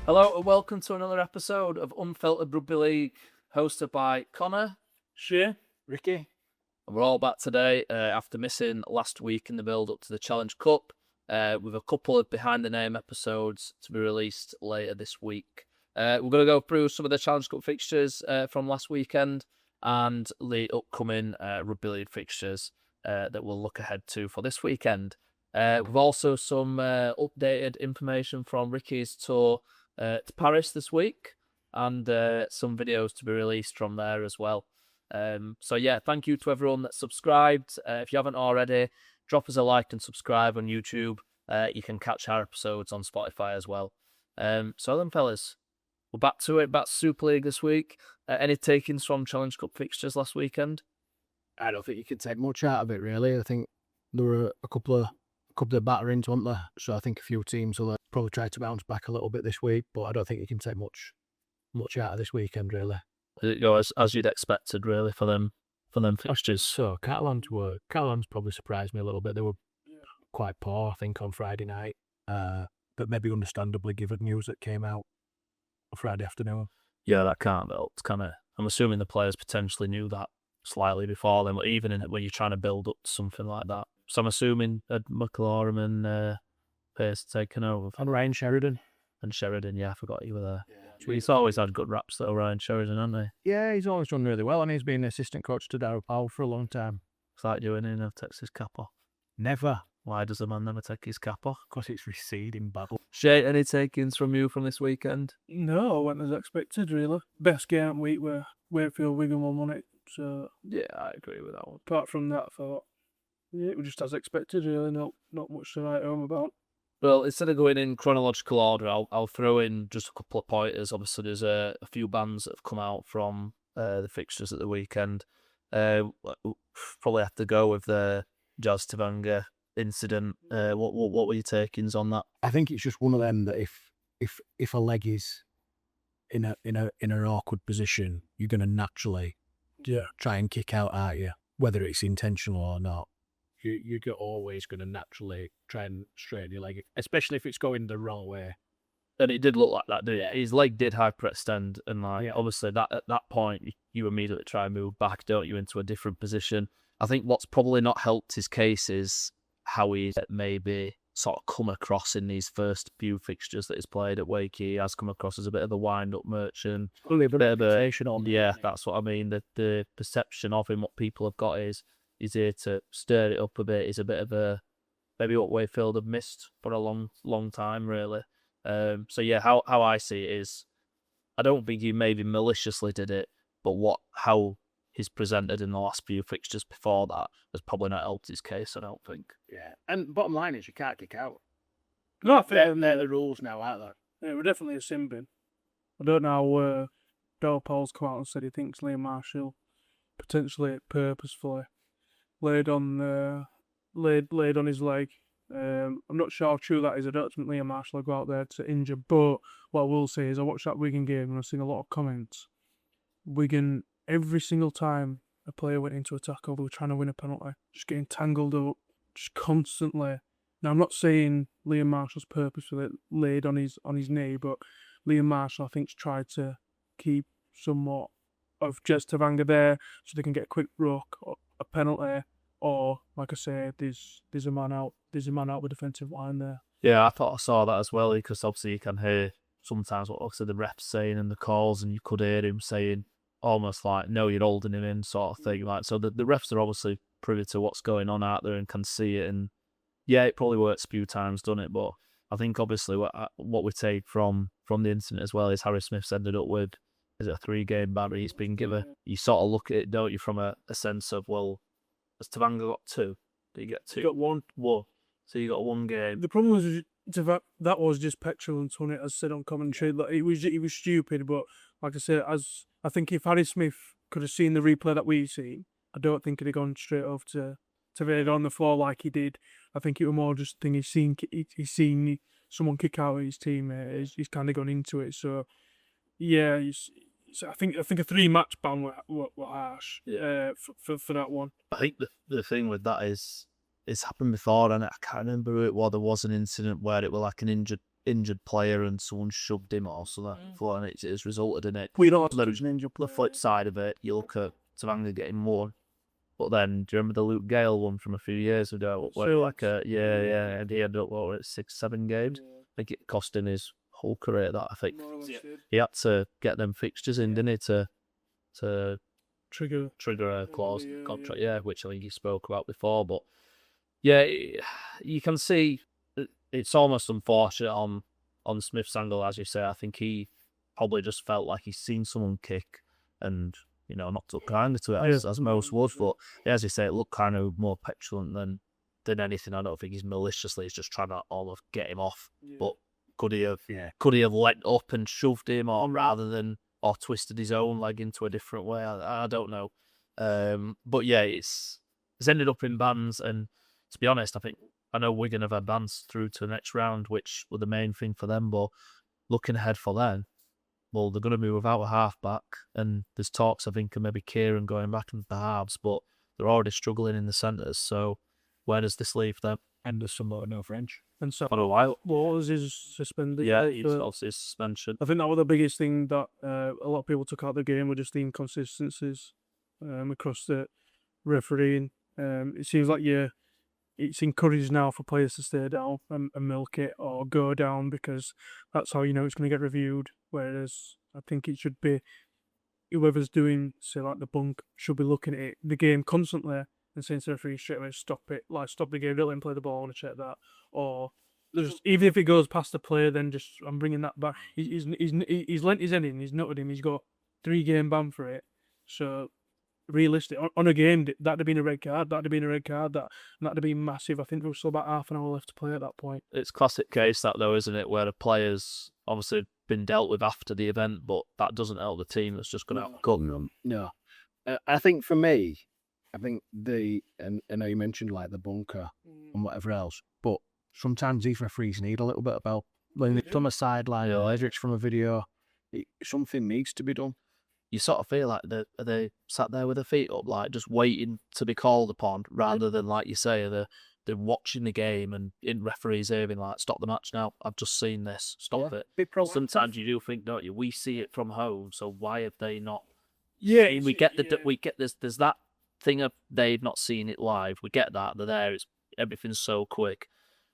Hello and welcome to another episode of Unfiltered Rugby League, hosted by Conor, Shay, Ricky. and we're all back today after missing last week in the build-up to the Challenge Cup, with a couple of behind-the-name episodes to be released later this week. We're going to go through some of the Challenge Cup fixtures from last weekend and the upcoming Rugby League fixtures that we'll look ahead to for this weekend. We've also some updated information from Ricky's tour to Paris this week, and some videos to be released from there as well. So yeah, thank you to everyone that subscribed. If you haven't already, drop us a like and subscribe on YouTube. You can catch our episodes on Spotify as well. So then, fellas, we're back to it. Back to Super League this week. Any takings from Challenge Cup fixtures last weekend? I don't think you can take much out of it, really. I think there were a couple of batterings, weren't there? So I think a few teams will probably try to bounce back a little bit this week, but I don't think you can take much out of this weekend, really. You know, as you'd expected, really, for them fixtures. So Catalans probably surprised me a little bit. They were quite poor, I think, on Friday night, but maybe understandably given news that came out on Friday afternoon. Yeah, that can't help. Kind of. I'm assuming the players potentially knew that slightly before then, but even when you're trying to build up to something like that. So I'm assuming Ed McLaurin and Pearce taken over. And Ryan Sheridan. And Sheridan, yeah, I forgot you were there. Yeah, he's always had good raps, though, Ryan Sheridan, hasn't he? Yeah, he's always done really well, and he's been assistant coach to Darryl Powell for a long time. It's like doing it, never takes his cap off. Never. Why does a man never take his cap off? Because it's receding badly. Shay, any takings from you from this weekend? No, I went as expected, really. Best game week where Wakefield Wigan won it. So Yeah, I agree with that one. apart from that, I thought, yeah, it was just as expected, really. Not much to write home about. Well, instead of going in chronological order, I'll throw in just a couple of pointers. Obviously, there's a few bands that have come out from the fixtures at the weekend. Probably have to go with the Jazz Tavanga incident. What were your takings on that? I think it's just one of them that if a leg is in an awkward position, you're going to naturally try and kick out, aren't you? Whether it's intentional or not. You're always going to naturally try and straighten your leg, especially if it's going the wrong way. And it did look like that, didn't it? His leg did hyperextend, and obviously that at that point you immediately try and move back, don't you, into a different position. I think what's probably not helped his case is how he's maybe sort of come across in these first few fixtures that he's played at Wakey. He has come across as a bit of a wind-up merchant. That's what I mean. The perception of him, what people have got is he's here to stir it up a bit. He's a bit of a maybe what Wakefield have missed for a long time, really. So yeah, how I see it is, I don't think he maybe maliciously did it, but how he's presented in the last few fixtures before that has probably not helped his case, I don't think. Yeah, and bottom line is you can't kick out. No, I think They're the rules now, aren't they? it was definitely a sin bin. I don't know how Darryl Powell's come out and said he thinks Liam Marshall potentially purposefully laid on his leg. I'm not sure how true that is. I don't think Liam Marshall will go out there to injure, but what I will say is I watched that Wigan game and I've seen a lot of comments. Wigan, every single time a player went into a tackle, they were trying to win a penalty, just getting tangled up, just constantly. Now, I'm not saying Liam Marshall's purposefully laid on his knee, but Liam Marshall, I think, tried to keep somewhat of Jez Tavanga there so they can get a quick ruck or a penalty, or like I say, there's a man out the defensive line there. Yeah, I thought I saw that as well, because obviously you can hear sometimes what obviously the ref's saying in the calls, and you could hear him saying almost like, no, you're holding him in, sort of thing. Like, so the refs are obviously privy to what's going on out there and can see it. And yeah, it probably works a few times, done it, but I think obviously what we take from the incident as well is Harry Smith's ended up with, is it a 3-game ban he's been given? You sort of look at it, don't you, from a sense of, well, has Tavanga got 2? Did he get 2? He got 1. So you got 1 game. The problem was that was just petulance on it, as said on commentary. Like, he was stupid, but like I said, as I think if Harry Smith could have seen the replay that we've seen, I don't think he'd have gone straight over to Vader on the floor like he did. I think it was more just a thing he's seen someone kick out at his teammate. He's kind of gone into it. So yeah, I think a 3-match ban were harsh for that one. I think the thing with that is it's happened before, and I can't remember who it was. There was an incident where it was like an injured player and someone shoved him or something, and it has resulted in it. We don't lose an injured The flip side of it, you look at Tavanga getting one, but then do you remember the Luke Gale one from a few years ago? And he ended up 6-7 games. I think it cost him his whole career. That I think he had to get them fixtures in, didn't he, to trigger a clause in the contract, which I think he spoke about before. But yeah, you can see it's almost unfortunate on Smith's angle, as you say. I think he probably just felt like he's seen someone kick and, not took kindly to it, as most would. But as you say, it looked kind of more petulant than anything. I don't think he's he's just trying to almost get him off. But could he have let up and shoved him, or twisted his own leg into a different way? I don't know. But yeah, it's ended up in bans, and to be honest, I know Wigan have advanced through to the next round, which were the main thing for them. But looking ahead for them, well, they're going to move without a half-back, and there's talks, I think, of maybe Kieran going back into the halves, but they're already struggling in the centres, so where does this leave them? And there's some no French. And so For a while. Laws is suspended. Yeah, he's obviously suspension. I think that was the biggest thing that a lot of people took out of the game were just the inconsistencies across the refereeing. It seems like it's encouraged now for players to stay down and milk it or go down, because that's how it's going to get reviewed. Whereas I think it should be whoever's doing, say, like the bunk, should be looking at the game constantly and saying to the referee straight away, stop it, like stop the game, don't let him play the ball, I want to check that. Or just, even if it goes past the player, then just I'm bringing that back. He's lent his head in, he's nutted him, he's got 3-game ban for it. So realistic on a game, that'd have been a red card. That'd have been massive. I think there was still about half an hour left to play at that point. It's classic case that though, isn't it, where the players obviously been dealt with after the event, but that doesn't help the team that's just going to cut them. No, I think for me, and I know you mentioned like the bunker and whatever else, but sometimes these referees need a little bit of help. When they come a sideline or Edrich from a video, something needs to be done. You sort of feel like they sat there with their feet up, like just waiting to be called upon, rather than, like you say, they're watching the game and in referees hearing like, stop the match now, I've just seen this, stop it. Sometimes you do think, don't you, we see it from home, so why have they not? Yeah, we get there's that thing of they've not seen it live. We get that, they're there, everything's so quick,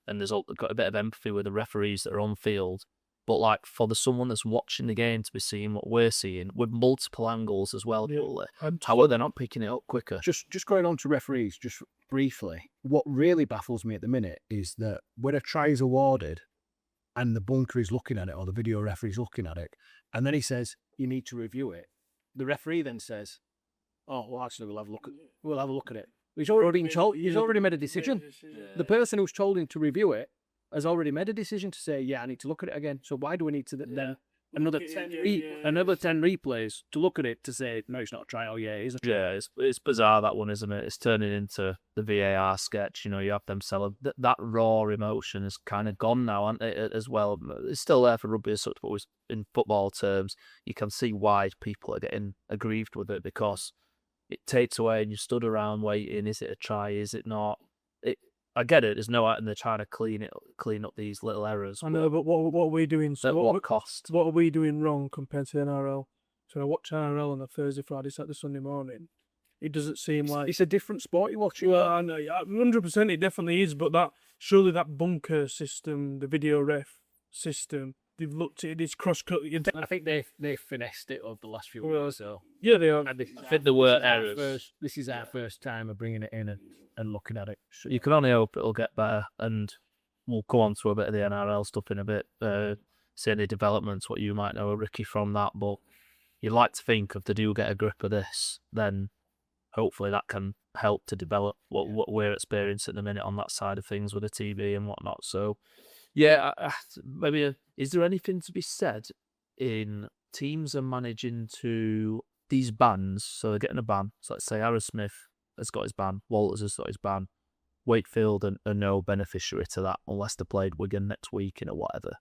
and there's got a bit of empathy with the referees that are on field. But like for someone that's watching the game to be seeing what we're seeing with multiple angles as well, how are they not picking it up quicker? Just going on to referees, just briefly, what really baffles me at the minute is that when a try is awarded and the bunker is looking at it or the video referee is looking at it, and then he says, you need to review it, the referee then says, oh, well, actually, we'll have a look at it. He's already been told, he's already made a decision. The person who's told him to review it has already made a decision to say, I need to look at it again. So why do we need to then another 10 replays to look at it to say, no, it's not a try, it is a try. Yeah, it's bizarre, that one, isn't it? It's turning into the VAR sketch. You have them selling that raw emotion is kind of gone now, isn't it, as well? It's still there for rugby as such, but in football terms, you can see why people are getting aggrieved with it, because it takes away, and you stood around waiting, is it a try, is it not? I get it. There's no out, and they're trying to clean up these little errors. I know, but what are we doing? At what cost? What are we doing wrong compared to NRL? So I watch NRL on a Thursday, Friday, Saturday, Sunday morning. It doesn't seem like it's a different sport you're watching. Well, I know, 100%, it definitely is. But surely that bunker system, the video ref system, they've looked at it. It's cross-cut. I think they finessed it over the last few weeks. So yeah, they are. I think there were errors. This is our first time of bringing it in and looking at it. So you can only hope it'll get better, and we'll come on to a bit of the NRL stuff in a bit. See any developments, what you might know, Ricky, from that. But you'd like to think if they do get a grip of this, then hopefully that can help to develop what we're experiencing at the minute on that side of things with the TV and whatnot. So, yeah, maybe is there anything to be said in teams are managing to these bans? So they're getting a ban. So let's say Aaron Smith has got his ban, Walters has got his ban, Wakefield are no beneficiary to that unless they played Wigan next week or whatever.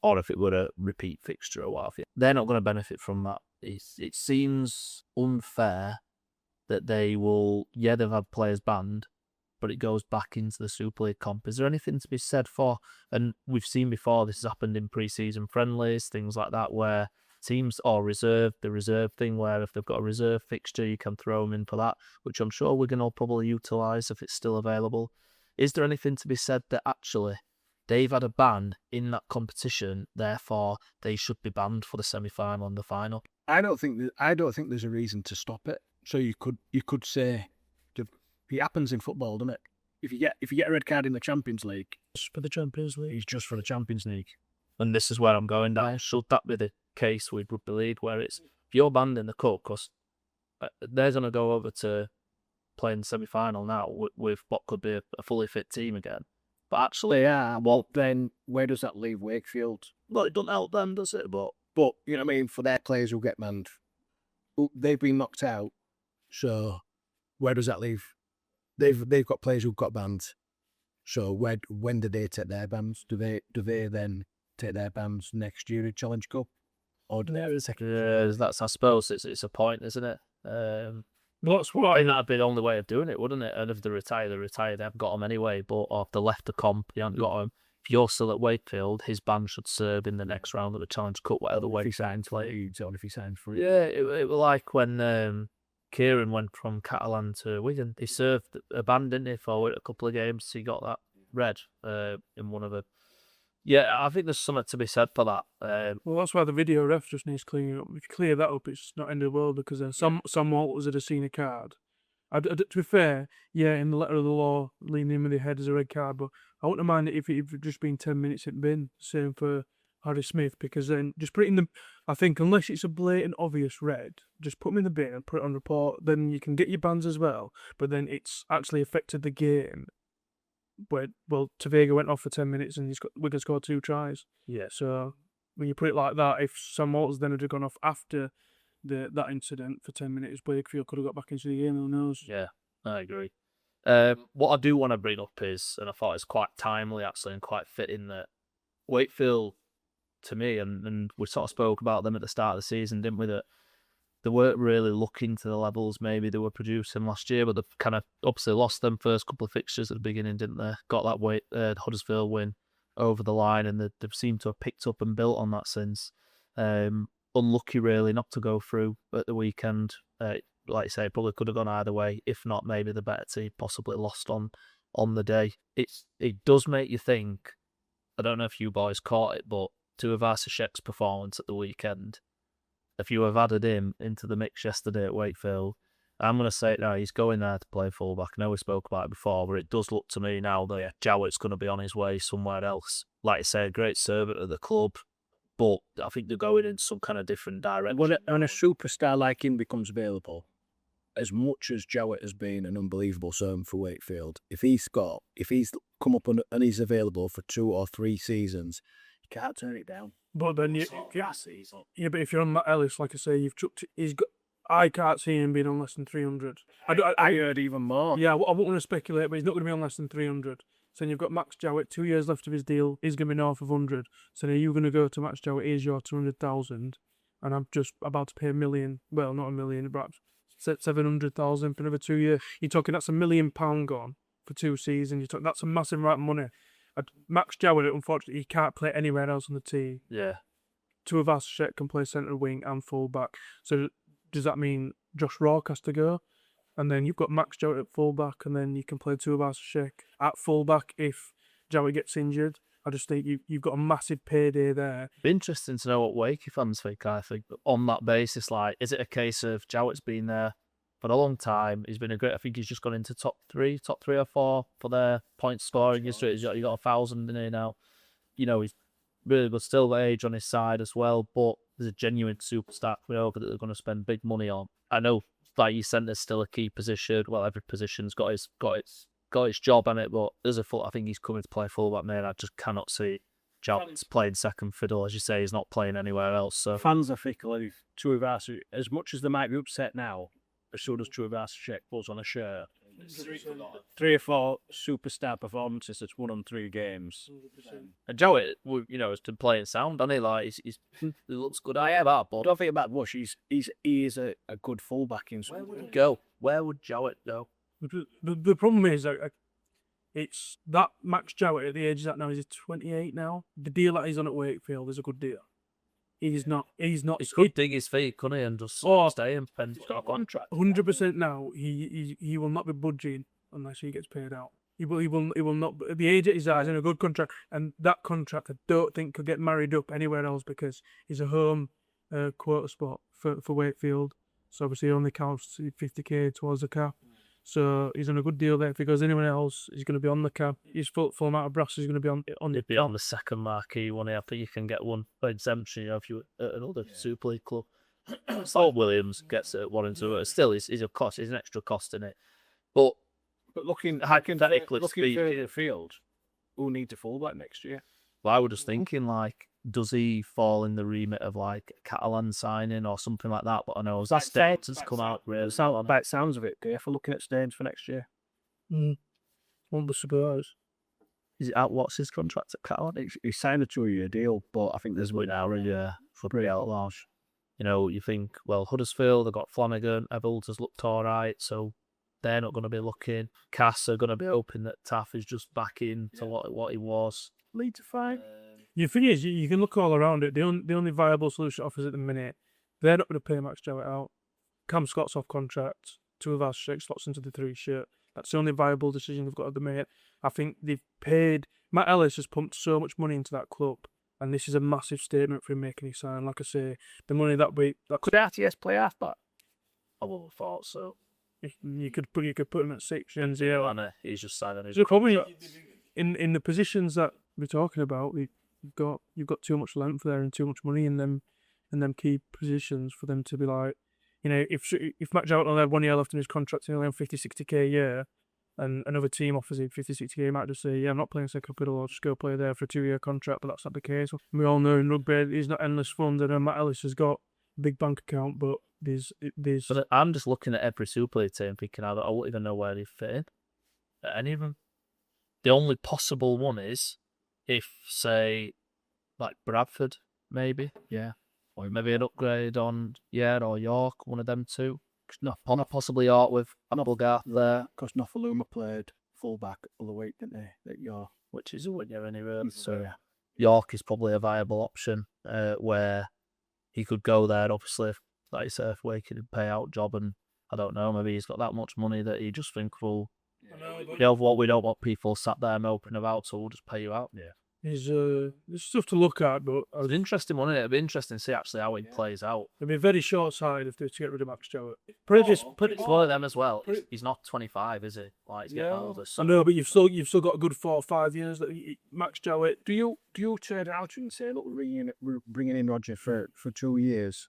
Or if it were a repeat fixture or whatever. They're not going to benefit from that. It seems unfair that they will, they've had players banned, but it goes back into the Super League comp. Is there anything to be said for, and we've seen before, this has happened in pre-season friendlies, things like that, where teams are reserved, the reserve thing, where if they've got a reserve fixture, you can throw them in for that, which I'm sure Wigan will probably utilise if it's still available. Is there anything to be said that actually they've had a ban in that competition, therefore they should be banned for the semi-final and the final? I don't think there's a reason to stop it. So you could say, it happens in football, doesn't it? If you get a red card in the Champions League, Just for the Champions League. it's just for the Champions League. And this is where I'm going down. Should that be the case with Rugby League, where it's, if you're banned in the cup, because they're going to go over to playing the semi-final now with what could be a fully fit team again. But actually, Yeah, well then where does that leave Wakefield? well, it doesn't help them, does it? But You know what I mean, for their players who get banned, they've been knocked out. So where does that leave? They've got players who've got banned. So when do they take their bans? Do they then take their bans next year in Challenge Cup? Or do they have a second? that's, I suppose, it's a point, isn't it? Well, that's what I think that'd be the only way of doing it, wouldn't it? And if they retire, they retire. They haven't got them anyway. But or if they left the comp, they haven't got them. If you're still at Wakefield, his ban should serve in the next round of the Challenge Cup, whatever way. If he signs for Leeds or if he signs for Yeah, it was like when Kieran went from Catalan to Wigan. He served a ban, didn't he, for a couple of games. He got that red in one of the. Yeah, I think there's something to be said for that. Well, that's why the video ref just needs clearing up. If you clear that up, it's not end of the world, because then some Walters had seen a card. To be fair, yeah, in the letter of the law, leaning in with your head is a red card, but I wouldn't mind it if it had just been 10 minutes it'd been. Same for Harry Smith, because then just put it in the. I think unless it's a blatant, obvious red, just put them in the bin and put it on report. Then you can get your bans as well, but then it's actually affected the game. Where Tavega went off for 10 minutes and Wigan scored 2 tries. Yeah. So when you put it like that, if Sam Walters then had gone off after that incident for 10 minutes, Wakefield could have got back into the game. Who knows? Yeah, I agree. What I do want to bring up is, and I thought it's quite timely actually and quite fitting, that Wakefield, to me, and we sort of spoke about them at the start of the season, didn't we? That they weren't really looking to the levels maybe they were producing last year, but they've kind of obviously lost them first couple of fixtures at the beginning, didn't they? Got that Huddersfield win over the line, and they've seemed to have picked up and built on that since. Unlucky really not to go through at the weekend. Like I say, probably could have gone either way. If not, maybe the better team possibly lost on the day. It does make you think. I don't know if you boys caught it, but Tuivasa-Sheck's performance at the weekend, if you have added him into the mix yesterday at Wakefield, I'm going to say it now, he's going there to play fullback. I know we spoke about it before, but it does look to me now that Jowitt's going to be on his way somewhere else. Like I say, a great servant of the club, but I think they're going in some kind of different direction. When a superstar like him becomes available, as much as Jowitt has been an unbelievable servant for Wakefield, if he's come up and he's available for 2 or 3 seasons, you can't turn it down. But then but if you're on Matt Ellis, like I say, you've chucked. I can't see him being on less than 300. I heard even more. Yeah, I wouldn't want to speculate, but he's not going to be on less than 300. So then you've got Max Jowitt, 2 years left of his deal. He's going to be north of 100. So then you're going to go to Max Jowitt, here's your 200,000, and I'm just about to pay $1 million. Well, not $1 million, perhaps 700,000 for another 2 years. You're talking that's £1 million gone for 2 seasons. That's a massive amount of money. Max Jowitt, unfortunately, he can't play anywhere else on the team. Yeah. Tuivasa-Sheck can play centre wing and full back. So does that mean Josh Rourke has to go? And then you've got Max Jowitt at full back, and then you can play Tuivasa-Sheck at full back if Jowitt gets injured. I just think you've got a massive payday there. Be interesting to know what Wakey fans think, I think, on that basis. Like, is it a case of Jowitt's been there for a long time? He's been a great. I think he's just gone into top three or four for their point scoring history. He's got 1,000 in here now. You know, he's really good, still the age on his side as well. But there's a genuine superstar coming over that they're going to spend big money on. I know, like you said, there's still a key position. Well, every position's got its job on it, but I think he's coming to play fullback, man. I just cannot see Jowitt playing second fiddle. As you say, he's not playing anywhere else. So fans are fickle. Tuivasa, as much as they might be upset now, as soon as Tuivasa-Sheck pulls on a shirt, 3 or 4 superstar performances that's 1 on 3 games. And Jowitt, has been playing sound, hasn't he? Like he looks good. I have that, but don't think about Bush. He is a good fullback in. Where would he go? Where would Jowitt go? The problem is, It's that Max Jowitt at the age he's at now, is he 28 now? The deal that he's on at Wakefield is a good deal. He's not. He could dig his feet, couldn't he, and just stay and spend a contract. 100% now. He will not be budging unless he gets paid out. He will not. At the age at his eyes, in a good contract, and that contract I don't think could get married up anywhere else because he's a home quota spot for Wakefield. So obviously he only counts 50k towards the cap. So he's on a good deal there. If he goes anywhere else, he's going to be on the cap. His full amount of brass is going to be on. He'd be on the second marquee one. I think you can get one for exemption. If you at another Super League club, Saul Williams gets it 1 and 2. Still, he's a cost. He's an extra cost in it. But looking hypothetically looking further afield, who needs a fullback next year? Well, I was just thinking, like, does he fall in the remit of like Catalan signing or something like that? But I know Staines has come out really. By the sounds of it, for looking at Staines for next year. Won't be surprised. Is it out? What's his contract at Catalan? He signed a 2-year deal, but I think there's one hour for pretty out large. You know, you think, well, Huddersfield, they've got Flanagan, Evalds has looked all right, so they're not going to be looking. Cass are going to be hoping that Taff is just back in to what he was. Lead to 5. The thing is, you can look all around it. The only viable solution offers at the minute, they're not going to pay Max Jowitt out. Cam Scott's off contract. 2 of our 6 slots into the 3 shirt. That's the only viable decision they've got at the minute. I think they've paid. Matt Ellis has pumped so much money into that club, and this is a massive statement for him making his sign. Like I say, the money that could RTS play halfback? I would have thought so. You could put him at 6. And he's just signing his. Probably in the positions that we're talking about, you've got too much length there and too much money in them key positions for them to be like, you know, if Matt Jowitt only had 1 year left in his contract and only on 50-60k a year, and another team offers him 50-60k, he might just say, yeah, I'm not playing second fiddle, I'll just go play there for a 2-year contract. But that's not the case. We all know in rugby it's not endless funds, and Matt Ellis has got a big bank account, but there's. But I'm just looking at every Super League team thinking I wouldn't even know where they fit in. At any of them. The only possible one is if, say, like Bradford, maybe. Yeah. Or maybe an upgrade on or York, one of them two. Possibly York with Applegarth there. Because Nofaluma played fullback all the week, didn't he? At York. Which is a winner anyway. So yeah. York is probably a viable option where he could go there. Obviously, like you say, if Waking would pay out job, and I don't know, maybe he's got that much money that he just think, well, we don't want people sat there moping about, so we'll just pay you out. Yeah. There's stuff to look at, but it's an interesting one, isn't it? It'd be interesting to see actually how it plays out. It'd be very short-sighted if they were to get rid of Max Jowitt. It's one of them as well. He's not 25, is he? Like, he's getting older. So. I know, but you've still got a good 4 or 5 years. That Max Jowitt. Do you turn out and say, look, we're bringing in Roger for 2 years.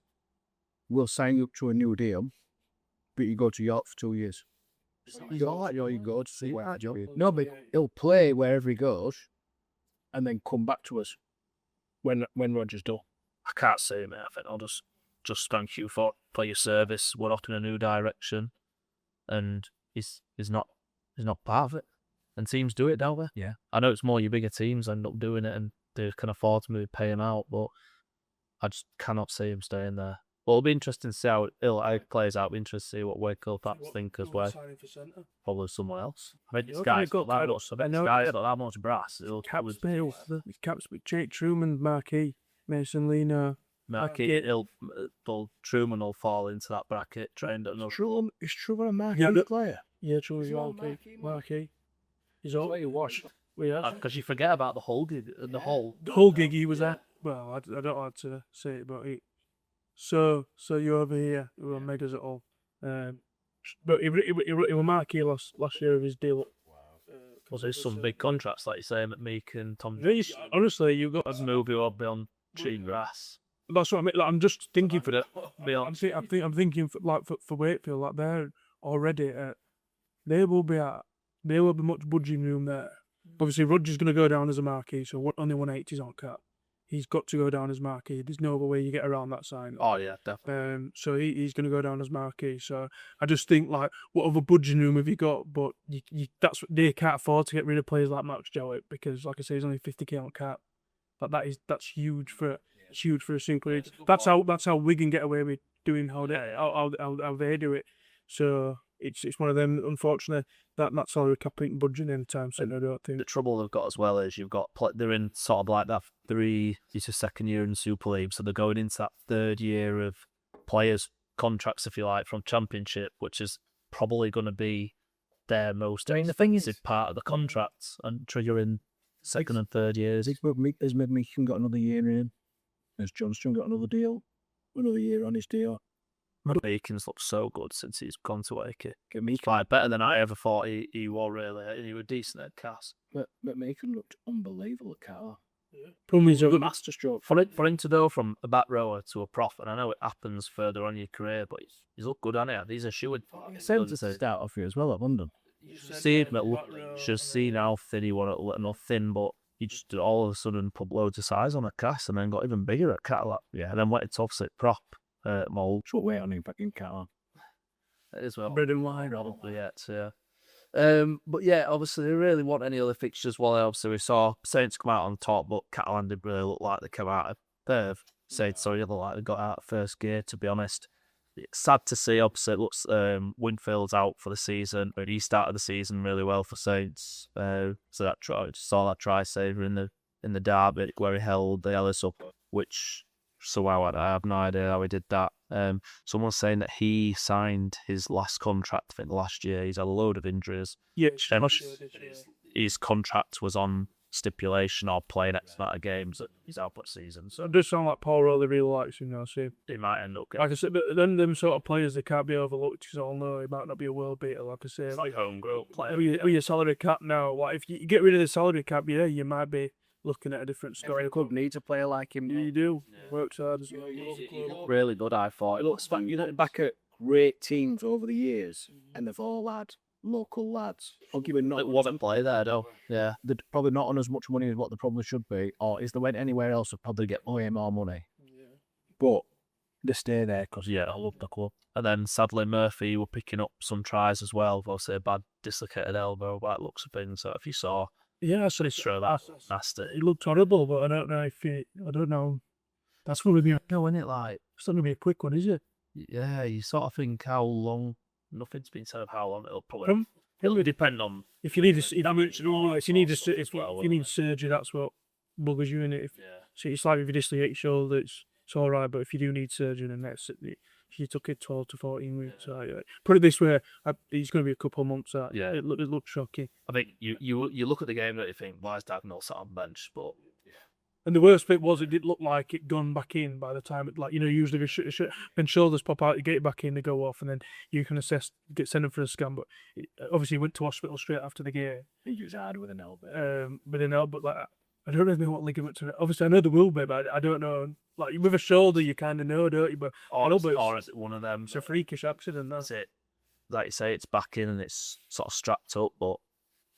We'll sign you up to a new deal, but you go to York for 2 years. You go to see what happens. No, but he'll play wherever he goes, and then come back to us when Roger's done. I can't say, mate. I think I'll just thank you for your service. We're off in a new direction, and he's not part of it. And teams do it, don't they? Yeah. I know it's more your bigger teams end up doing it, and they can afford to maybe pay him out, but I just cannot see him staying there. Well, it'll be interesting to see how it plays out. It'll be interesting to see what Wakefield perhaps think as well. Probably someone else. I mean, this guy's got that much brass. Caps with Jake Truman, Marquis, Mason Lino. Marquis, Truman will fall into that bracket. Trained at another. Is Truman a Marquis player? Yeah, Truman's Marquis. He's all you watch. Because you forget about the whole gig. The whole gig he was at. Well, I don't know how to say it, but he. So you're over here, we were megas at all. But he was Marquis last year of his deal. Was there some big contracts, like you say, McMeek and Tom? Honestly, you've got to move you up on cheap grass. That's what I mean. Like, I'm just thinking for that. I'm thinking for Wakefield, like they're already they will be much budging room there. Obviously, Roger's going to go down as a Marquis, so only 180's on cap. He's got to go down as Marquis. There's no other way you get around that sign. Oh yeah, definitely. So he's going to go down as Marquis. So I just think, like, what other budging room have you got? But they can't afford to get rid of players like Max Jowitt because, like I say, he's only 50k on cap. But that's huge for a single league. That's how Wigan get away with doing how they do it. So it's one of them. Unfortunately, that salary cap ain't budging anytime soon. I don't think. The trouble they've got as well is you've got they're in sort of like that it's a second year in the Super League, so they're going into that third year of players' contracts, if you like, from Championship, which is probably going to be their most. I mean, the thing is, it's part of the contracts, and you're in second and third years. Has Meekin got another year in? Has Johnston got another year on his deal? Meekin's looked so good since he's gone to Wakey. Like, better than I ever thought he was, really. He was decent at Cass. But Meekin looked unbelievable at Qatar. Problem is, The masterstroke. For him to go from a back rower to a prof, and I know it happens further on in your career, but he's looked good, hasn't he? He's a shoe. Same to start off here as well at London. See him at just seen how thin he was, not thin, but he just all of a sudden put loads of size on a Cass and then got even bigger at Cadillac. Yeah, and then went to obviously prop mould. What weight on him back in Qatar? It is well. bread and wine. Probably yet, yeah. But yeah, obviously they really want any other fixtures. Well, obviously we saw Saints come out on top, but Catalan didn't really look like they came out of third. Saints, sorry, looked like they got out of first gear, to be honest. It's sad to see, obviously it looks Winfield's out for the season, but he started the season really well for Saints. So that saw that try saver in the derby where he held the Ellis up, which somehow I have no idea how he did that. Someone's saying that he signed his last contract, I think last year. He's had a load of injuries. Yeah, His contract was on stipulation or playing X amount of games that he's out for the season. So it does sound like Paul Rowley really likes him now. So he might end up like I said, but then them sort of players, they can't be overlooked. You all know he might not be a world beater. Like I say, like homegrown player. With your salary cap now, like if you get rid of the salary cap, yeah, you might be looking at a different story. The club needs a player like him. You do. Works hard as well. He looked really good, I thought. It looks like you look back at great teams over the years, and they've all had local lads. I'll give it It wasn't play there, though. Yeah. They're probably not on as much money as what they probably should be, or if they went anywhere else, they'd probably get way more money. Yeah. But they stay there Because, yeah, I love the club. And then, sadly, Murphy were picking up some tries as well. Obviously, a bad dislocated elbow, by the looks of things. So if you saw, Yeah, so it's throw that nasty. It looked horrible, but I don't know if I don't know. That's going to be No, isn't it? Like, it's not going to be a quick one, is it? yeah, you sort of think how long. Nothing's been said of how long it'll probably. It'll depend on. If you need if you need if you need surgery, that's what buggers you in it. So it's like if you dislocate your shoulder, it's all right. But if you do need surgery, then that's it. If you took it 12 to 14 weeks, put it this way, it's going to be a couple of months. Yeah. It looks shocking. I think you look at the game and you think, why is Dagnall sat on bench? But And the worst bit was it did look like it gone back in by the time it, like, usually when shoulders pop out, you get it back in, they go off, and then you can send them for a scan. But obviously, he went to hospital straight after the game. he was hard with an elbow. But like, I don't really know what ligament to. Obviously, I know there will be, but I don't know. Like with a shoulder, you kind of know, don't you? But or is it one of them? It's a freakish accident. That's it. Like you say, it's back in and it's sort of strapped up, but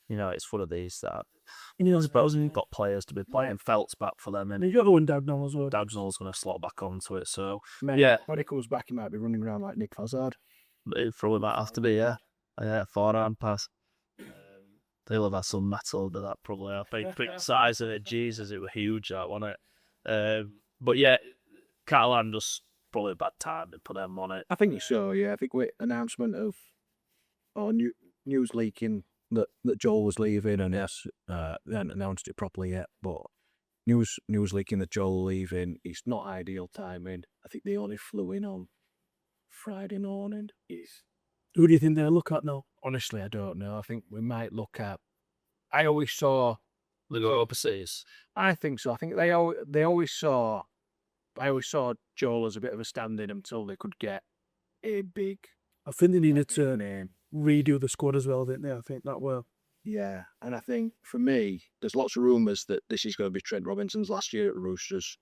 it's one of these that. I suppose you've got players to be playing Felt's back for them, And and you got the one Dagnall as well. Dagnall's going to slot back onto it. So When he comes back, he might be running around like Nick Fazzard. it probably might have to be, forehand pass. They'll have had some metal to that probably. I think the size of it, Jesus, it was huge, that wasn't it? But yeah, Catalan just probably a bad time to put them on it. I think so. Yeah, I think with announcement of news leaking that Joel was leaving, and yes, they hadn't announced it properly yet, but news leaking that Joel leaving, it's not ideal timing. I think they only flew in on Friday morning. Who do you think they'll look at now? Honestly, I don't know. I think we might look at. I always saw. They go overseas. I think so. I think they always saw. I always saw Joel as a bit of a stand-in until they could get a big. I think they needed to name. redo the squad as well, didn't they? I think that will. Yeah, and I think for me, there's lots of rumours that this is going to be Trent Robinson's last year at Roosters.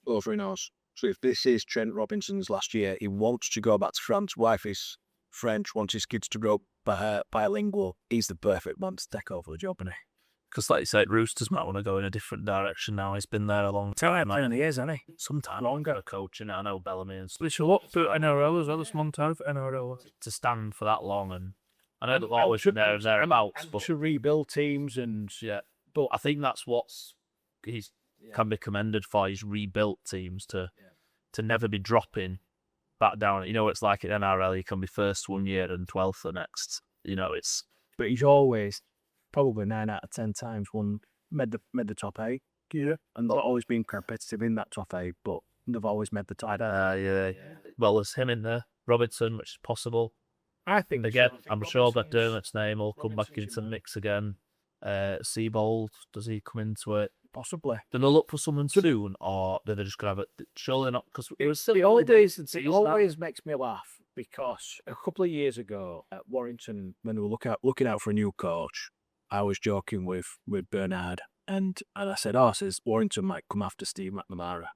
Over in Oz. So if this is Trent Robinson's last year, he wants to go back to France. Wife is French, wants his kids to grow bilingual. He's the perfect man to take over the job, isn't he? Because like you said, Roosters might want to go in a different direction now. He's been there a long time. And he is, hasn't he? Sometime longer coaching. I know Bellamy and stuff. It's a lot for NRL as well. It's a long time for NRL. To stand for that long, and I know they've always been there and thereabouts, but to rebuild teams and but I think that's what's can be commended for. He's rebuilt teams to never be dropping back down. You know, it's like in NRL, you can be first one year and 12th the next. You know, it's But he's always, probably 9 out of 10 times, made the top 8. Yeah. And they've always been competitive in that top 8, but they've always made the top 8. yeah. Well, there's him in there, Robinson, which is possible. I think Again, I'm sure that Dermot's name will come back into the mix again. Seabold, does he come into it? possibly. Do they look for someone soon, or do they just going to have it? Surely not, because it was still The holidays, it season, always makes me laugh because a couple of years ago at Warrington, when we were looking out for a new coach, I was joking with Bernard, and I said, says Warrington might come after Steve McNamara.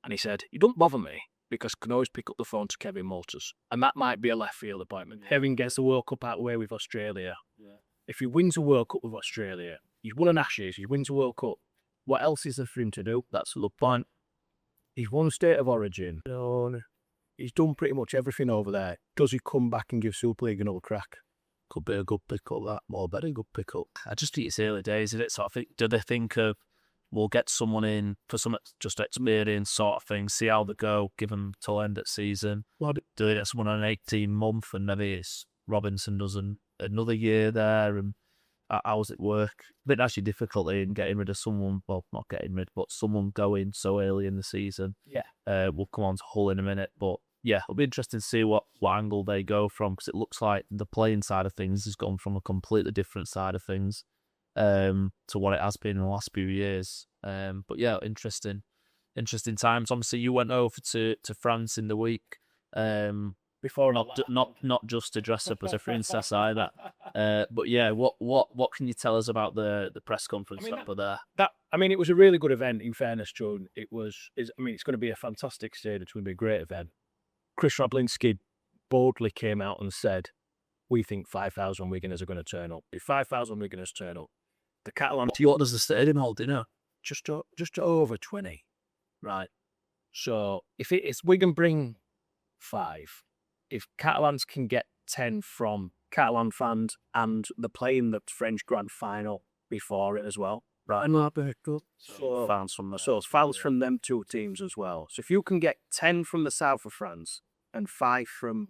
And he said, you don't bother me, because I can always pick up the phone to Kevin Malters. And that might be a left field appointment. Kevin gets the World Cup out of the way with Australia. Yeah. If he wins a World Cup with Australia, he's won an Ashes, he wins a World Cup, what else is there for him to do? That's a good point. He's won State of Origin. He's done pretty much everything over there. Does he come back and give Super League another crack? Could be a good pick-up, that. More better good pick-up. I just think it's early days, isn't it? So I think, do they think of, we'll get someone in for some just experience sort of thing, see how they go, give them till end of season? Do they get someone on an 18-month and maybe it's Robinson does another year there, and how does it work? A bit actually difficulty in getting rid of someone, well, not getting rid, but someone going so early in the season. Yeah. We'll come on to Hull in a minute, but yeah, it'll be interesting to see what angle they go from, because it looks like the playing side of things has gone from a completely different side of things to what it has been in the last few years. But yeah, interesting times. Obviously, you went over to France in the week. Before not just to dress up as a princess either. But yeah, what can you tell us about the press conference over there? It was a really good event, in fairness, Joe. It's going to be a fantastic stage. It's going to be a great event. Chris Rablinski boldly came out and said, we think 5,000 Wiganers are going to turn up. If 5,000 Wiganers turn up, the Catalan... What does the stadium hold, do you know? Just over 20. Right. So if Wigan bring 5, if Catalans can get 10 from Catalan fans, and they're playing the French Grand Final before it as well. Right. And that'd be good. So Fans from fans from them two teams as well. So if you can get 10 from the south of France and 5 from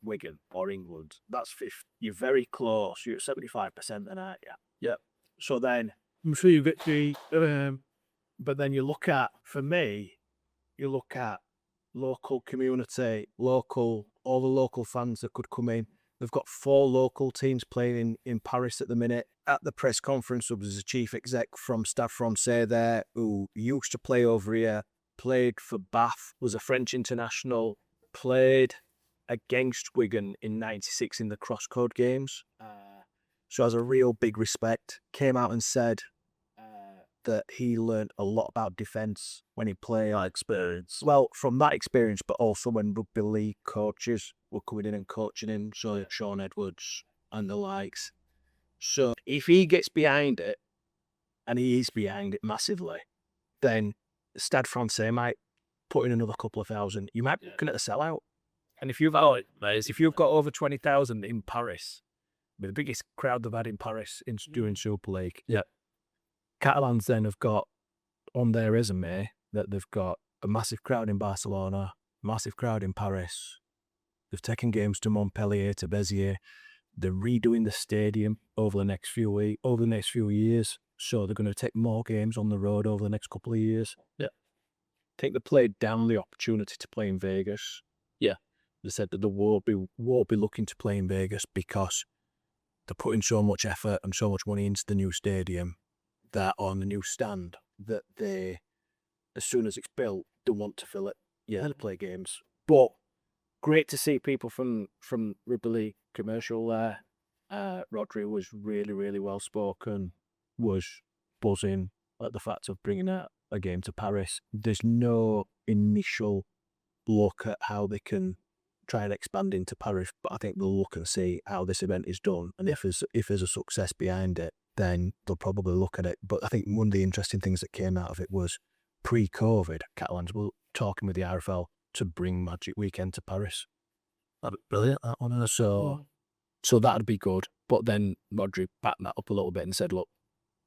Wigan or England, that's 50. You're very close. You're at 75% then, aren't you? Yep. So then I'm sure you get the but then you look at, for me, local community, all the local fans that could come in. They've got 4 local teams playing in Paris at the minute. At the press conference, there was a chief exec from Stade Francais there who used to play over here, played for Bath, was a French international, played against Wigan in '96 in the cross-code games. So has a real big respect. Came out and said that he learned a lot about defence when he played. Experience. Well, from that experience, but also when rugby league coaches were coming in and coaching him, so Sean Edwards and the likes. So if he gets behind it, and he is behind it massively, then Stade Francais might put in another couple of thousand. You might be looking at a sellout. And if you've got over 20,000 in Paris, the biggest crowd they've had in Paris during Super League, yeah. Catalans then have got on their resume that they've got a massive crowd in Barcelona, massive crowd in Paris. They've taken games to Montpellier, to Béziers. They're redoing the stadium over the next few years. So they're going to take more games on the road over the next couple of years. Yeah. I think they played down the opportunity to play in Vegas. Yeah. They said that they won't be looking to play in Vegas because they're putting so much effort and so much money into the new stadium, that on the new stand, that they, as soon as it's built, they want to fill it. Yeah, to play games. But great to see people from Rugby League commercial there. Rodri was really, really well spoken, was buzzing at the fact of bringing a game to Paris. There's no initial look at how they can try and expand into Paris, but I think they'll look and see how this event is done. And if there's a success behind it, then they'll probably look at it. But I think one of the interesting things that came out of it was pre-COVID, Catalans were talking with the RFL to bring Magic Weekend to Paris. That'd be brilliant, that one. So that'd be good. But then Rodri backed that up a little bit and said, look,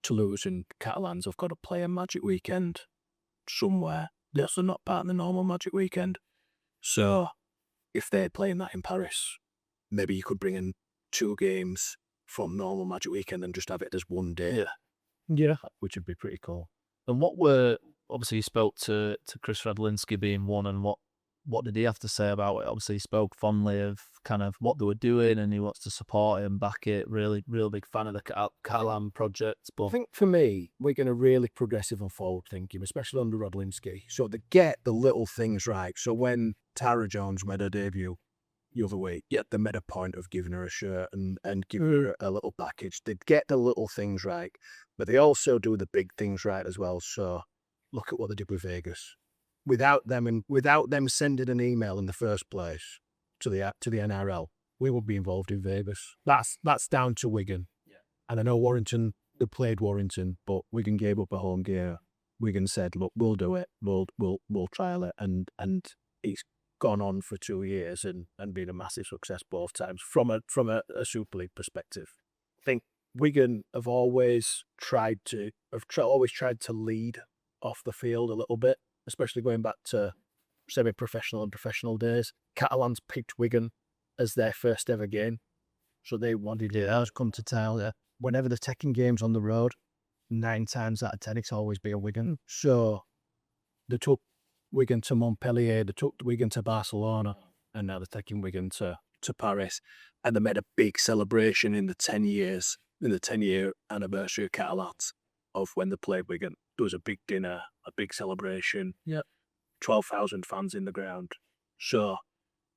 Toulouse and Catalans have got to play a Magic Weekend somewhere. This is not part of the normal Magic Weekend. So if they're playing that in Paris, maybe you could bring in 2 games from normal Magic Weekend and just have it as one day. Yeah. Which would be pretty cool. And obviously you spoke to Chris Radlinski being one, and what did he have to say about it? Obviously he spoke fondly of kind of what they were doing, and he wants to support it and back it. Real big fan of the Catalan project. But I think for me, we're going to really progressive and forward thinking, especially under Rodlinski. So they get the little things right. So when Tara Jones made her debut the other week, they made a point of giving her a shirt and giving her a little package. They get the little things right, but they also do the big things right as well. So look at what they did with Vegas. Without them sending an email in the first place to the NRL, we would be involved in Vegas. That's down to Wigan. Yeah. And I know Warrington, they played Warrington, but Wigan gave up a home game. Wigan said, "Look, we'll do it. We'll trial it," and it's gone on for 2 years and been a massive success both times from a Super League perspective. I think Wigan have always tried to lead off the field a little bit, especially going back to semi-professional and professional days. Catalans picked Wigan as their first ever game, so they wanted to come to town. Yeah. Whenever they're taking games on the road, 9 times out of 10 it's always been a Wigan. So they took Wigan to Montpellier, they took Wigan to Barcelona, and now they're taking Wigan to Paris. And they made a big celebration in the 10-year anniversary of Catalans of when they played Wigan. There was a big dinner, a big celebration. Yep. 12,000 fans in the ground. So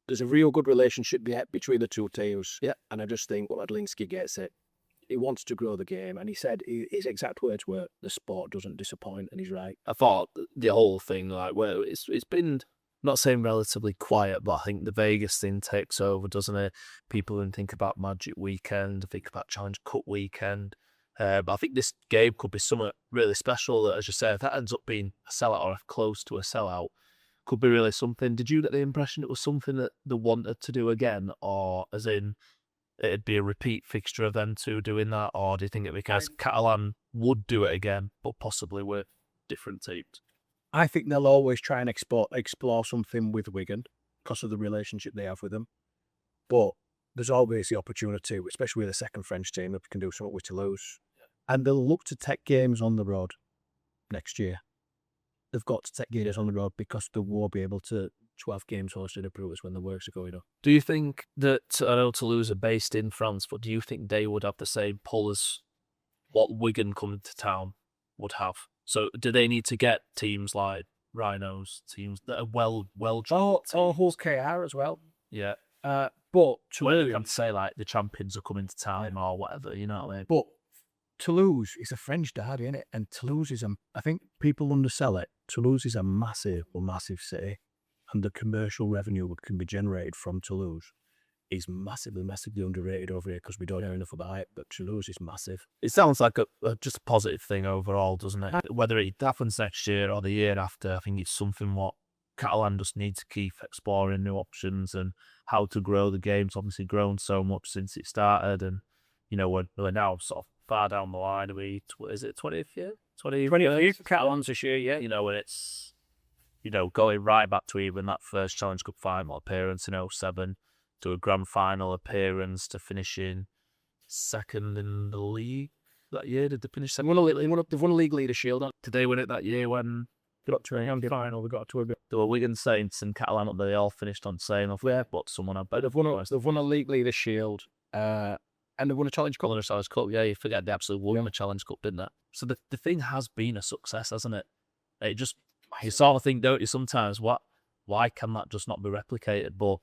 there's a real good relationship between the two teams. Yeah. And I just think Radlinski gets it. He wants to grow the game. And he said his exact words were, the sport doesn't disappoint. And he's right. I thought the whole thing, like, well, it's been, not saying relatively quiet, but I think the Vegas thing takes over, doesn't it? People then think about Magic Weekend, think about Challenge Cup Weekend. But I think this game could be something really special that, as you say, if that ends up being a sellout or close to a sellout, could be really something. Did you get the impression it was something that they wanted to do again, or as in it'd be a repeat fixture of them two doing that, or do you think it because Catalan would do it again, but possibly with different teams? I think they'll always try and explore something with Wigan because of the relationship they have with them. But there's always the opportunity, especially with the second French team, that can do something with Toulouse. And they'll look to take games on the road next year. They've got to take games on the road because they will be able to have games hosted at Brutus when the works are going on. Do you think that, I know Toulouse are based in France, but do you think they would have the same pull as what Wigan coming to town would have? So do they need to get teams like Rhinos, teams that are well Or Hull KR as well. Yeah. But Toulouse, you can say like the champions are coming to town or whatever, you know what I mean? But Toulouse is a French derby, isn't it? And Toulouse is I think people undersell it. Toulouse is a massive city, and the commercial revenue that can be generated from Toulouse is massively underrated over here because we don't hear enough about it. But Toulouse is massive. It sounds like a just a positive thing overall, doesn't it? Whether it happens next year or the year after, I think it's something what Catalan just need to keep exploring new options and how to grow the game's obviously grown so much since it started, and you know we're now sort of far down the line. Is it 20th year? 20th year for Catalans this year, yeah. You know, and it's, you know, going right back to even that first Challenge Cup final appearance in 2007 to a grand final appearance to finishing second in the league that year. Did they finish second? They've won a league leader shield. Did they win it that year when Got to a grand final, we got to a bit. there were Wigan Saints and Catalan up there? They all finished on same off there, but someone had better. They've won a league leader shield, and they've won a Challenge Cup. Won a Challenge Cup, yeah. You forget they absolutely won the Challenge Cup, didn't they? So the thing has been a success, hasn't it? It just, you sort of think, don't you, sometimes, why can that just not be replicated? But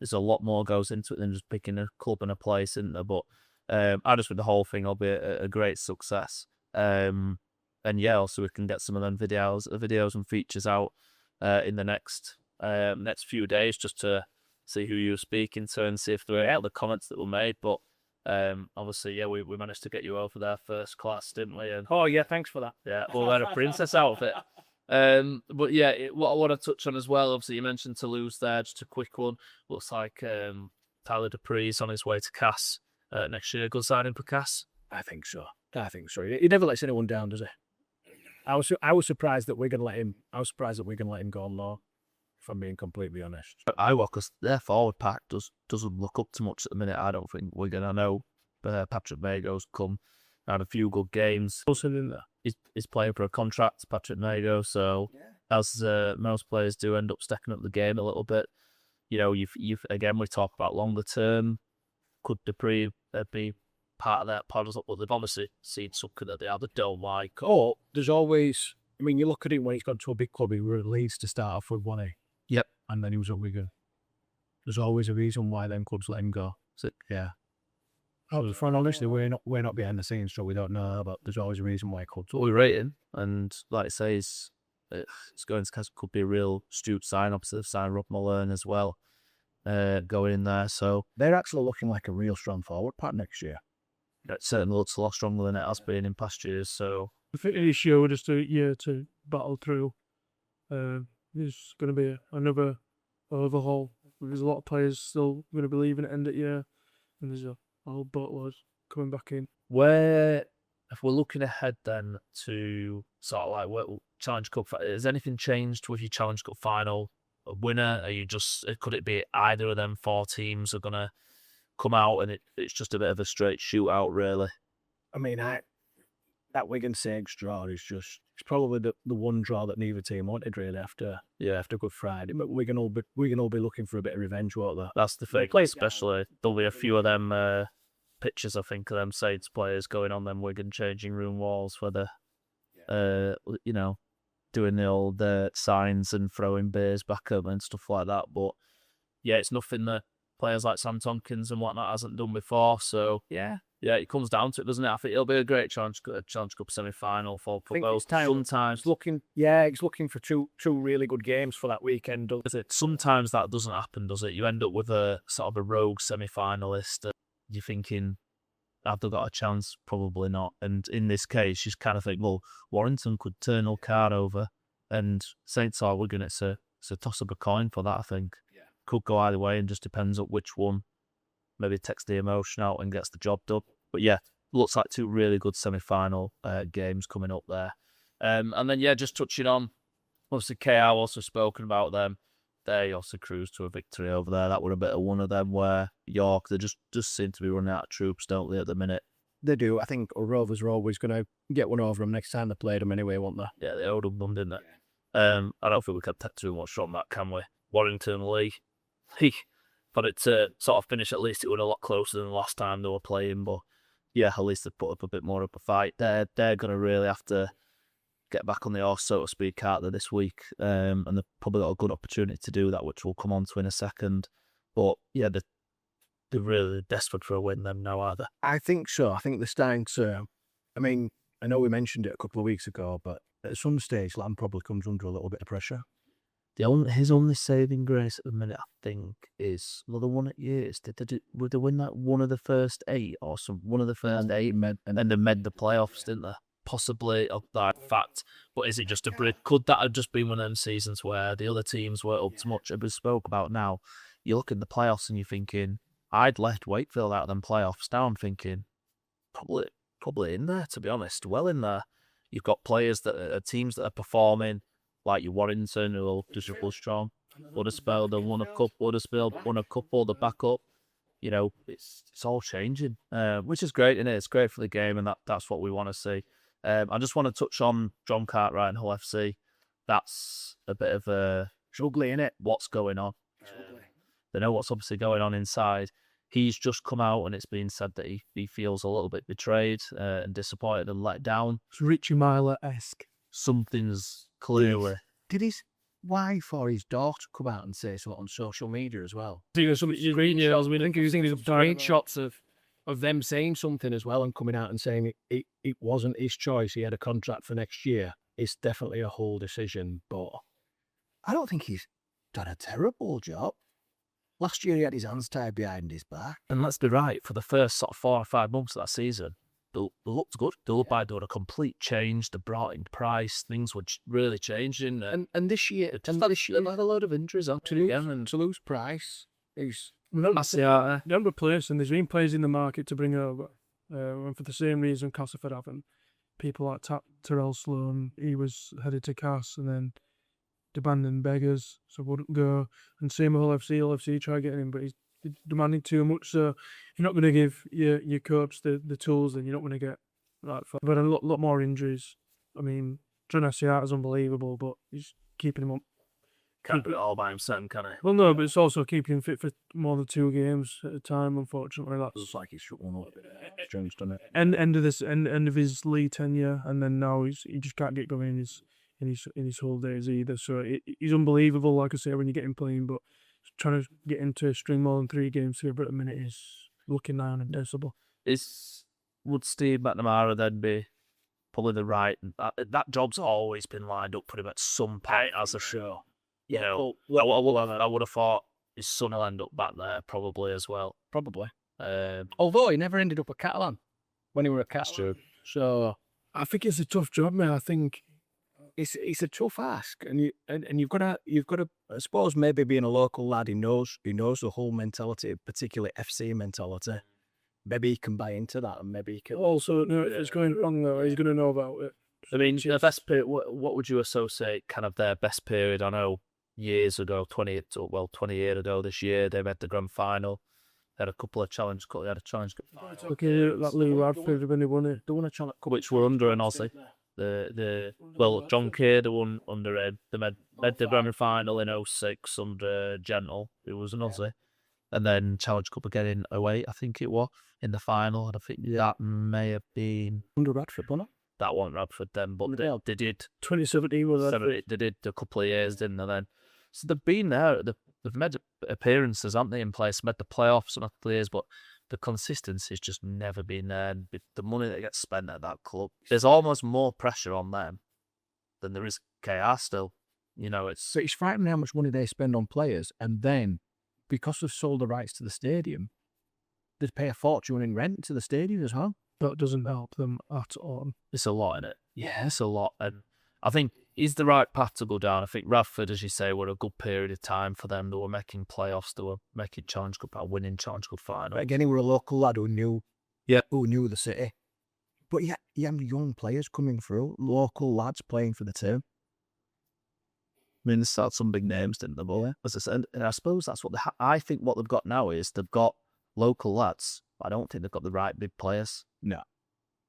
there's a lot more goes into it than just picking a club and a place, isn't there? But I just think the whole thing will be a great success. And yeah, also we can get some of them videos and features out in the next few days, just to see who you're speaking to and see if there are other comments that were made. But obviously, yeah, we managed to get you over there first class, didn't we? And Oh yeah, thanks for that. yeah, we'll let a princess out of it. But yeah, what I want to touch on as well, obviously you mentioned Toulouse there, just a quick one. Looks like Tyler Dupree's on his way to Cass next year. Good signing for Cass. I think so. He never lets anyone down, does he? I was surprised that we're gonna let him. I was surprised that we're gonna let him go on loan if I'm being completely honest. I will, because their forward pack doesn't look up to much at the minute. I don't think we're going to know. Patrick Mago's come, had a few good games. Also in there. He's playing for a contract, Patrick Mago, so as most players do end up stepping up the game a little bit. You know, you've again, we talk about longer term. Could Dupree be part of that puzzle? But they've obviously seen something that they either don't like. Or there's always, I mean, you look at him when he's gone to a big club, he was at Leeds to start off with, wasn't he? Yep. And then he was at Wigan. There's always a reason why them clubs let him go. So, yeah. Honestly, we're not behind the scenes, so we don't know, but there's always a reason why clubs. What we rate him, and like I say, it's going to could be a real astute sign. Obviously, they've signed Rob Mullen as well, going in there. So they're actually looking like a real strong forward pack next year. It certainly looks a lot stronger than it has been in past years. So I think this year we're just a year to battle through. There's going to be another overhaul. There's a lot of players still going to be leaving at end of year, and there's a whole boatload coming back in. Where, if we're looking ahead then to sort of like what Challenge Cup, has anything changed with your Challenge Cup final winner? Are you just, could it be either of them 4 teams are going to come out and it's just a bit of a straight shootout, really? I mean, that Wigan Saints draw is just, it's probably the one draw that neither team wanted really after Good Friday. But Wigan will be looking for a bit of revenge, won't they? That's the thing, especially there'll be a few of them pictures, I think, of them Saints players going on them Wigan changing room walls, whether you know, doing the old signs and throwing beers back up and stuff like that. But yeah, it's nothing that players like Sam Tomkins and whatnot hasn't done before. So yeah, it comes down to it, doesn't it? I think it'll be a great Challenge Cup semi-final for both. Sometimes it's looking for two really good games for that weekend. Does it? Sometimes that doesn't happen, does it? You end up with a sort of a rogue semi-finalist. You're thinking, have they got a chance? Probably not. And in this case, you kind of think, well, Warrington could turn Ulcar over, and Saints are Wigan. It's a toss of a coin for that, I think. Yeah. Could go either way, and just depends on which one maybe takes the emotion out and gets the job done. But yeah, looks like 2 really good semi-final games coming up there. And then, yeah, just touching on, obviously, KR also spoken about them. They also cruised to a victory over there. That were a bit of one of them where York, they just seem to be running out of troops, don't they, at the minute? They do. I think Rovers are always going to get one over them next time they played them anyway, won't they? Yeah, they owed them, didn't they? I don't think we can take too much from that, can we? Warrington Lee, but it to sort of finish, at least it was a lot closer than the last time they were playing. But yeah, at least they put up a bit more of a fight. They're going to really have to get back on the horse, so to speak, out there this week. And they've probably got a good opportunity to do that, which we'll come on to in a second. But yeah, they're really desperate for a win them now, are they? I think so. I think they're starting to, I mean, I know we mentioned it a couple of weeks ago, but at some stage, Lamb probably comes under a little bit of pressure. His only saving grace at the minute, I think, is another one at years. Would they win like one of the first 8 or one of the first 8, and then they made the playoffs, didn't they? Possibly of that fact, but is it just a bridge? Could that have just been one of them seasons where the other teams were up to much? As we spoke about now, you look at the playoffs and you're thinking, I'd left Wakefield out of them playoffs. Now I'm thinking, probably in there, to be honest, well in there. You've got players that are teams that are performing, like your Warrington, who will just go strong. Huddersfield, won a cup. Huddersfield won a couple, the backup. You know, it's all changing, which is great, isn't it? It's great for the game, and that's what we want to see. I just want to touch on John Cartwright and Hull FC. That's a bit of a ugly, innit? What's going on? They know what's obviously going on inside. He's just come out and it's been said that he feels a little bit betrayed and disappointed and let down. It's Richie Myler-esque. Something's clearly... Did his wife or his daughter come out and say so on social media as well? Screenshots of them saying something as well and coming out and saying it wasn't his choice. He had a contract for next year. It's definitely a Hull decision, but I don't think he's done a terrible job. Last year he had his hands tied behind his back. And let's be right, for the first sort of 4 or 5 months of that season, they looked good. They looked like they were a complete change. They brought in Price. Things were really changing. And this year, they've had a load of injuries on again. And to lose Price is... They're replacing. There's been players in the market to bring over. And for the same reason Castleford haven't. People like Terrell Sloan, he was headed to Cass, and then demanding beggars, so wouldn't go. And same with LFC try getting him, but he's demanding too much. So you're not going to give your coach the tools, then you're not going to get that far. But a lot more injuries. I mean, Trent is unbelievable, but he's keeping him up. Can't do it all by himself, can he? Well, no, but it's also keeping him fit for more than 2 games at a time. Unfortunately, that's Looks like he's shut one up. Strength, doesn't it? end of his league tenure, and then now he just can't get going in his whole days either. So he's unbelievable, like I say, when you get him playing, but trying to get him to string more than 3 games together at the minute is looking nigh on impossible. Would Steve McNamara then be probably the right? That job's always been lined up for him at some point as a show. You know, I would have thought his son will end up back there probably as well. Probably. Although he never ended up at Catalan when he were at That's Catalan. true. So I think it's a tough job, man. I think it's a tough ask, and you've got to I suppose maybe being a local lad, he knows the whole mentality, particularly FC mentality. Maybe he can buy into that, and maybe he can. also no, it's going wrong though. He's going to know about it. I mean, the best period. What would you associate kind of their best period? I know years ago, 20 years ago this year, they made the grand final. They had a couple of Challenge Cup. They had a Challenge Cup final, Okay, that Lee Radford when he won it. They won a Challenge Cup, which were under an Aussie. John Kay, the one under it. They made the grand final in 06 under Gentle, who was an Aussie. And then Challenge Cup again away, I think it was, in the final. And I think that may have been under Radford, wasn't it? That wasn't Radford then, but they did. 2017 was that. They did a couple of years, didn't they? Then, so they've been there. They've made appearances, haven't they, in place? Made the playoffs in a couple of years, but the consistency's just never been there. And the money that gets spent at that club, there's almost more pressure on them than there is KR still. You know, So it's frightening how much money they spend on players, and then because they've sold the rights to the stadium, they pay a fortune in rent to the stadium as well. That doesn't help them at all. it's a lot in it. Yeah, it's a lot, and I think he's the right path to go down. I think Radford, as you say, were a good period of time for them. They were making playoffs. They were making Challenge Cup, winning Challenge Cup final. But again, he were a local lad who knew the city. But yeah, you have young players coming through, local lads playing for the team. I mean, they started some big names, didn't they? But as I said, and I suppose that's what I think what they've got now is they've got local lads. But I don't think they've got the right big players. No.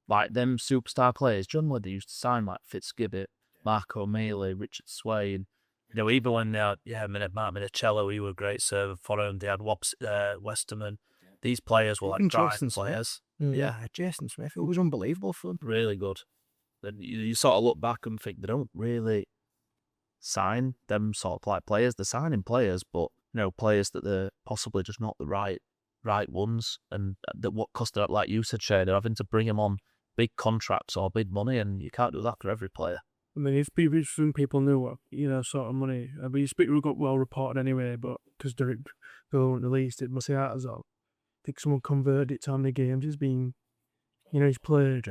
Like them superstar players, John Leddy used to sign like Fitzgibbon, Mark O'Mealy, Richard Sway, and even when they had Mark Minicello, he was a great server for them. They had Westerman. These players were like driving players. Yeah, Jason Smith, it was unbelievable for them. Really good. Then you sort of look back and think they don't really sign them sort of like players. They're signing players, but players that they're possibly just not the right ones, and that what cost it, like you said, Shay, they're having to bring them on big contracts or big money, and you can't do that for every player. I mean, if people knew what, sort of money, I mean, it got well reported anyway, but because they weren't released, it must be out as well. I think someone converted it to how many games he's been, he's played.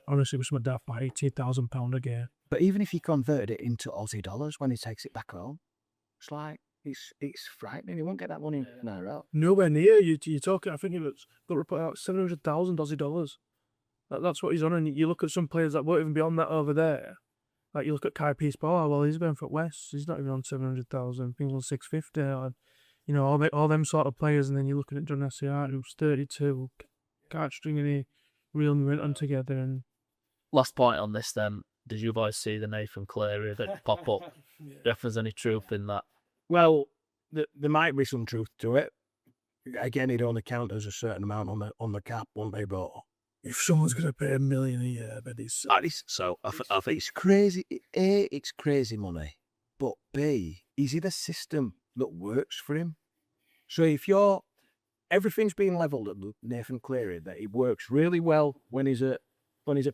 Honestly, it was something daft, like £18,000 a game. But even if he converted it into Aussie dollars when he takes it back home, it's like, it's frightening. He won't get that money in out. Nowhere near. You're talking, I think it was got reported out 700,000 Aussie dollars. That's what he's on, and you look at some players that won't even be on that over there. Like you look at Kai Peace-Power, well, he's going for West. He's not even on 700,000. People on 650. And, all them sort of players, and then you're looking at John SZ1, who's 32, can't string any real momentum together. And last point on this, then, did you boys see the Nathan Cleary that pop up? If there's any truth in that? Well, there might be some truth to it. Again, it only counts as a certain amount on the cap, won't they? But if someone's going to pay $1 million a year, I bet it's... So I think it's crazy. A, it's crazy money. But B, is it a system that works for him? So if everything's been levelled at Nathan Cleary, that he works really well when he's at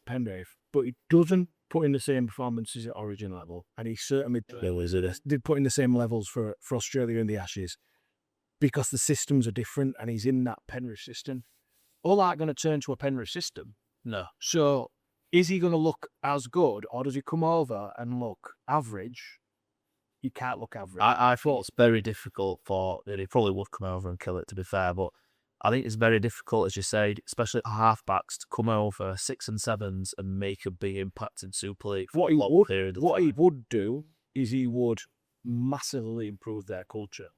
Penrith, but he doesn't put in the same performances at Origin level, and he certainly did put in the same levels for Australia in the Ashes, because the systems are different, and he's in that Penrith system. All that going to turn to a Penrith system? no. So is he going to look as good, or does he come over and look average? He can't look average. I thought it's very difficult he probably would come over and kill it, to be fair, but I think it's very difficult, as you say, especially halfbacks, to come over 6 and 7s and make a big impact in Super League. What he would do is he would massively improve their culture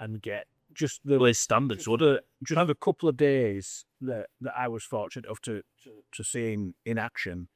and get just the standards, would it? just have a couple of days that I was fortunate enough to see him in action.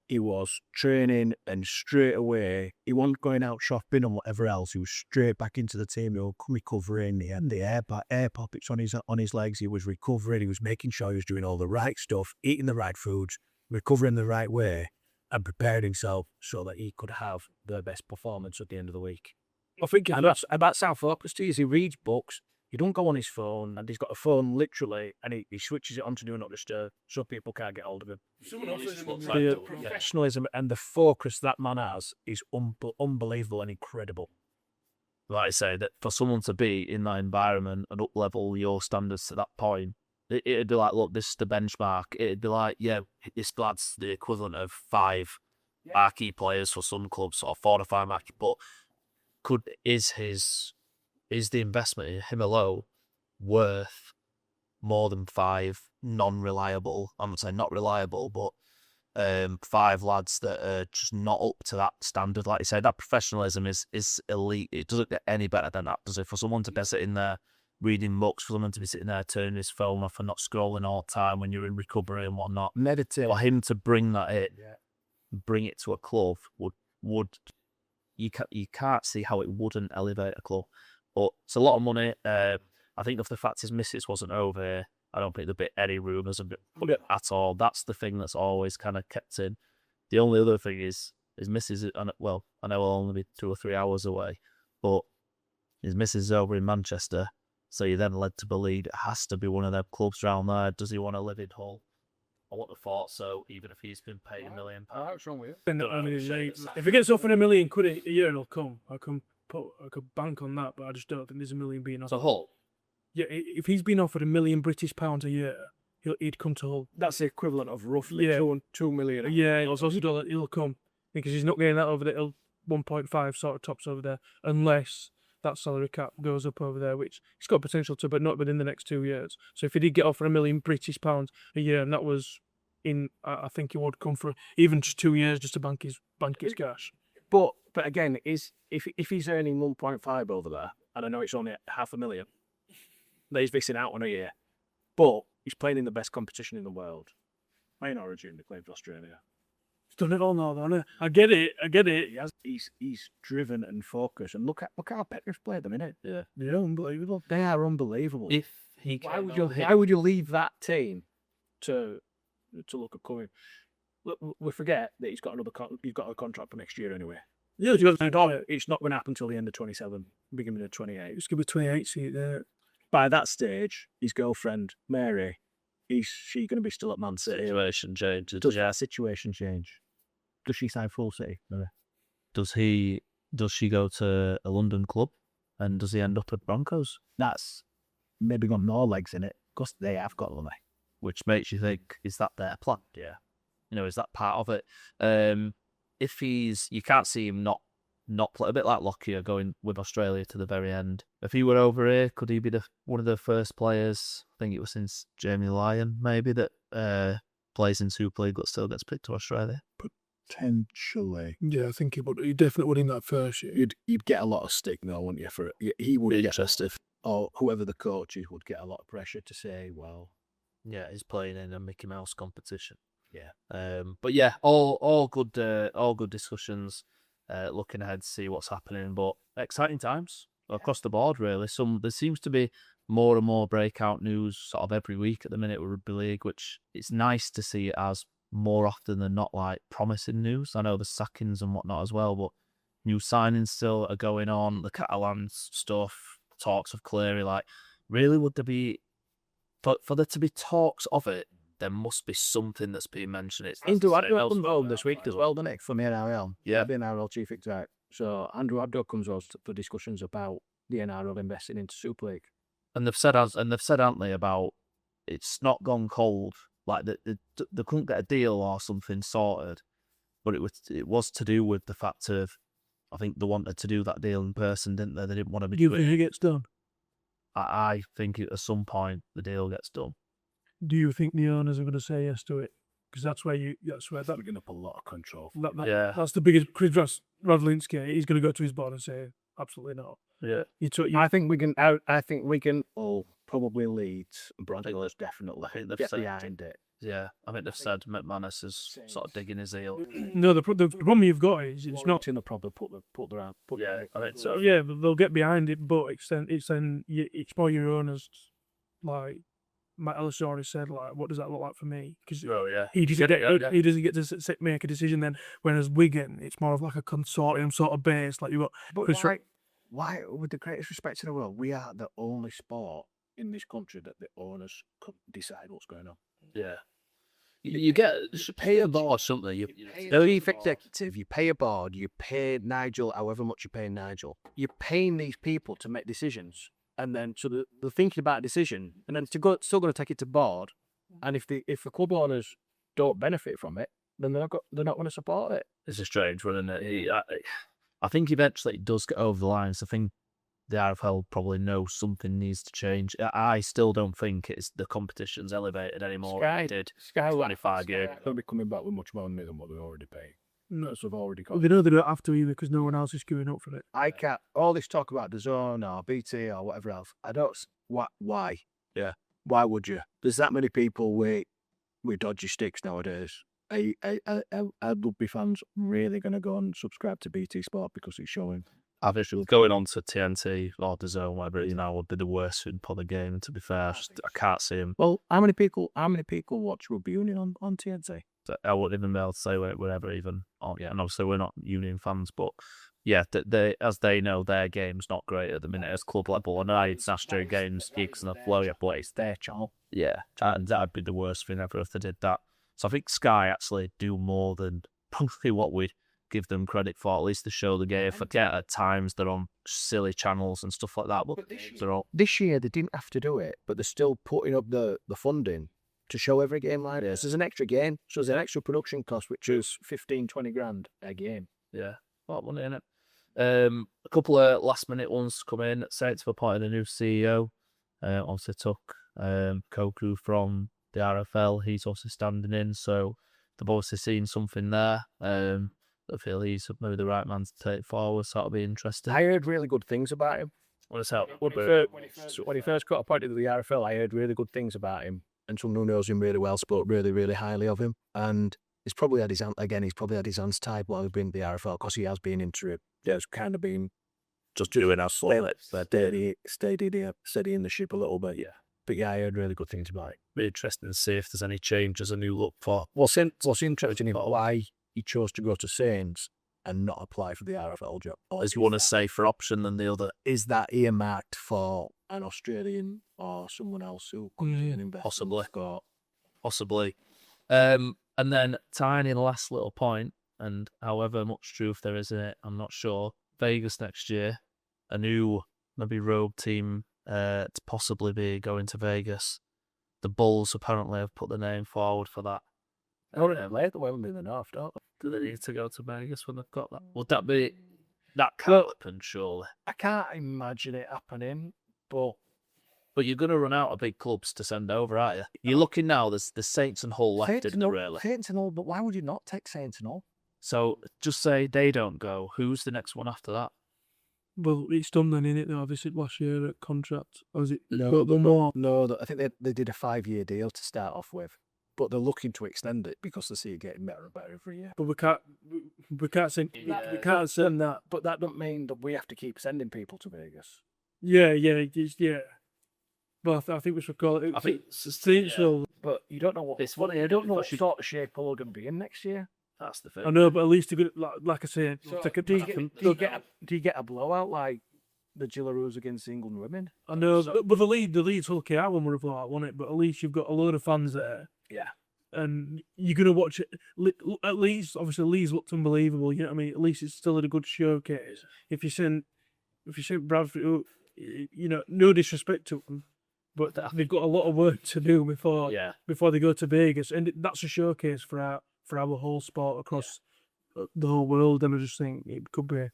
He was training, and straight away he wasn't going out shopping or whatever else. He was straight back into the team. He was recovering. He had the air pockets on his legs. He was recovering. He was making sure he was doing all the right stuff, eating the right foods, recovering the right way, and preparing himself so that he could have the best performance at the end of the week. I think And that's how focused he is. He reads books. He don't go on his phone, and he's got a phone literally, and he switches it on to do not disturb, so people can't get hold of him. The professionalism and the focus that man has is unbelievable and incredible. Like I say, that for someone to be in that environment and up level your standards to that point, it'd be like, look, this is the benchmark. It'd be like, yeah, this lad's the equivalent of 5 marquee players for some clubs, or 4 to 5 marquee. But is the investment in him alone worth more than 5 non-reliable? I'm not saying not reliable, but 5 lads that are just not up to that standard. Like you say, that professionalism is elite. It doesn't get any better than that, does it? For someone to be sitting there reading books, for someone to be sitting there turning his phone off and not scrolling all the time when you're in recovery and whatnot, Meditate. for him to bring that in, bring it to a club would you can't see how it wouldn't elevate a club. But it's a lot of money. I think if the fact his missus wasn't over here, I don't think there'd be any rumours of it at all. That's the thing that's always kind of kept in. The only other thing is his missus, well, I know we'll only be 2 or 3 hours away, but his missus is over in Manchester, so you're then led to believe it has to be one of their clubs around there. Does he want to live in Hull? I wouldn't have thought so, even if he's been paid £1 million. What's wrong with you? if he gets offered £1 million a year, he'll come. I could bank on that, but I just don't think there's £1 million being offered. So Hull? Yeah, if he's been offered £1 million British pounds a year, he'd come to Hull. That's the equivalent of roughly 2 million. Yeah, he'll come, because he's not getting that over there. 1.5 sort of tops over there, unless that salary cap goes up over there, which he's got potential to, but not within the next 2 years. So if he did get offered £1 million British pounds a year, and that was I think he would come for even just 2 years just to bank his cash. But again, if he's earning 1.5 over there, and I know it's only $500,000, that he's missing out on a year. But he's playing in the best competition in the world. Playing Origin, they played for Australia. He's done it all now, though, hasn't he? I get it. He's driven and focused, and look how Petter's played them, innit? Yeah, they're unbelievable. They are unbelievable. If he Why would you leave that team to look at coming? Look, we forget that he's got a contract for next year anyway. Yeah, It's not going to happen until the end of 27, beginning of 28. it's going to be 28 seat there. By that stage, his girlfriend Mary, is she going to be still at Man City? situation changes, Does her situation change? Does she sign full City? No. does she go to a London club, and does he end up at Broncos? That's maybe got more legs in it, because they have got money. Which makes you think, is that their plan? Yeah. Is that part of it? If you can't see him not play, a bit like Lockyer going with Australia to the very end. If he were over here, could he be one of the first players? I think it was since Jamie Lyon, maybe, that plays in Super League but still gets picked to Australia. Potentially. Yeah, I think he definitely would in that first year. You'd get a lot of stick though, wouldn't you? For it, he would get, or whoever the coach is would get a lot of pressure to say, well, Yeah, he's playing in a Mickey Mouse competition. yeah. But yeah, all good discussions. Looking ahead to see what's happening, but exciting times across the board, really. There seems to be more and more breakout news sort of every week at the minute with Rugby League, which it's nice to see it as more often than not, like, promising news. I know the sackings and whatnot as well, but new signings still are going on. The Catalans stuff, talks of Cleary, like, really, would there be for there to be talks of it? There must be something that's being mentioned. It's Andrew Abdo comes home this week as well, doesn't it? From the NRL. Yeah. The NRL chief exec. So Andrew Abdo comes home for discussions about the NRL investing into Super League. And they've said, haven't they, about it's not gone cold. Like they couldn't get a deal or something sorted, but it was to do with the fact of, I think they wanted to do that deal in person, didn't they? They didn't want to be. Do you think it gets done? I think at some point the deal gets done. Do you think the owners are going to say yes to it? because that's where that We're gonna put a lot of control. Yeah. that's the biggest. Chris Radlinski, he's going to go to his board and say, absolutely not. Yeah. I think we can. I think we can all probably lead. Bronzillers definitely. I think they've get said behind it. Yeah, I think they've said McManus is sort of digging his heel. No, the problem you've got is it's not. They'll probably put their. Yeah, I think So so. yeah, they'll get behind it, but it's more your owners. Like Matt Ellis already said, like, what does that look like for me? Because Oh yeah. he doesn't Yeah. he doesn't get to make a decision then. Whereas Wigan, it's more of like a consortium sort of base. Like you've got. But why, with the greatest respect in the world, we are the only sport in this country that the owners could decide what's going on. Yeah. You should pay a board or something. You Chief executive, you pay a board, you pay Nigel however much you pay Nigel. You're paying these people to make decisions, and then so they're thinking about a decision, and then still going to take it to board. And if the club owners don't benefit from it, then they're not going to support it. It's a strange one, isn't it? I think eventually it does get over the line. So I think the RFL probably knows something needs to change. I still don't think it's the competition's elevated anymore. Sky It did Sky 25 years. They'll be coming back with much more money than what they already pay. No, So they've already got. well, they know they don't have to either because no one else is queuing up for it. I can't. All this talk about the zone or BT or whatever else. I don't. Why? Yeah. Why would you? There's that many people with dodgy sticks nowadays. Are rugby fans really going to go and subscribe to BT Sport because it's showing? Obviously, going on to TNT or the Zone, whatever it is now, would be the worst thing for the game. To be fair, I can't see him. Well, how many people watch rugby union on TNT? I wouldn't even be able to say whatever even. Oh, yeah, and obviously we're not Union fans, but yeah, they as they know their game's not great at the minute as club level. And it's Astro games, gigs and the flow, yeah, but it's their channel. Yeah, and that'd be the worst thing ever if they did that. So I think Sky actually do more than probably what we'd give them credit for. At least they show the game. Forget at times they're on silly channels and stuff like that, but they're all. This year they didn't have to do it, but they're still putting up the funding to show every game like this. There's an extra game, so there's an extra production cost, which is 15-20 grand a game. Yeah, a lot of money in it. A couple of last minute ones to come in. Saints have appointed a new CEO. Obviously took Koku from the RFL. He's also standing in, so they've obviously seen something there. I feel he's maybe the right man to take forward, so that'll be interesting. I heard really good things about him. What is that? When he first got appointed to the RFL, I heard really good things about him. And someone who knows him really well spoke really, really highly of him. And he's probably had his hands tied while he's been at the RFL because he has been interim. There's kind of been just doing us steadying the ship a little bit, yeah. But yeah, I heard really good things about it. Be interesting to see if there's any changes, a new look for. What's interesting about why he chose to go to Saints and not apply for the RFL job. As you want to say, for option than the other. Is that earmarked for an Australian or someone else who could be an investor? Possibly. And then tiny last little point, and however much truth there is in it, I'm not sure. Vegas next year, a new maybe rogue team to possibly be going to Vegas. The Bulls apparently have put the name forward for that. Later, well, in the north, don't they? Do they need to go to Vegas when they've got that? Would that be... That can't happen, surely. I can't imagine it happening, but you're going to run out of big clubs to send over, aren't you? You're looking now, there's the Saints and Hull left, really. Saints and Hull, but why would you not take Saints and Hull? So just say they don't go. Who's the next one after that? Well, it's done then, innit? Though this is last year at contract, or is it? No, I think they did a 5-year deal to start off with, but they're looking to extend it because they see it getting better and better every year. But we can't send that. But that doesn't mean that we have to keep sending people to Vegas. Yeah. But I think we should call it. I think substantial. But you don't know what. It's funny. You don't know what sort of shape Hull are going to be in next year. That's the thing. I know, but at least you're good. Like I say, Do you get a blowout like the Gillaroos against the England women? I know, but the Leeds Hull KR one would have thought, wasn't it? But at least you've got a load of fans there. Yeah. And you're going to watch it. At least, obviously, Leeds looked unbelievable. You know what I mean? At least it's still a good showcase. If you send Bradford, no disrespect to them, but they've got a lot of work to do before they go to Vegas, and that's a showcase for our whole sport across the whole world. And I just think it could be a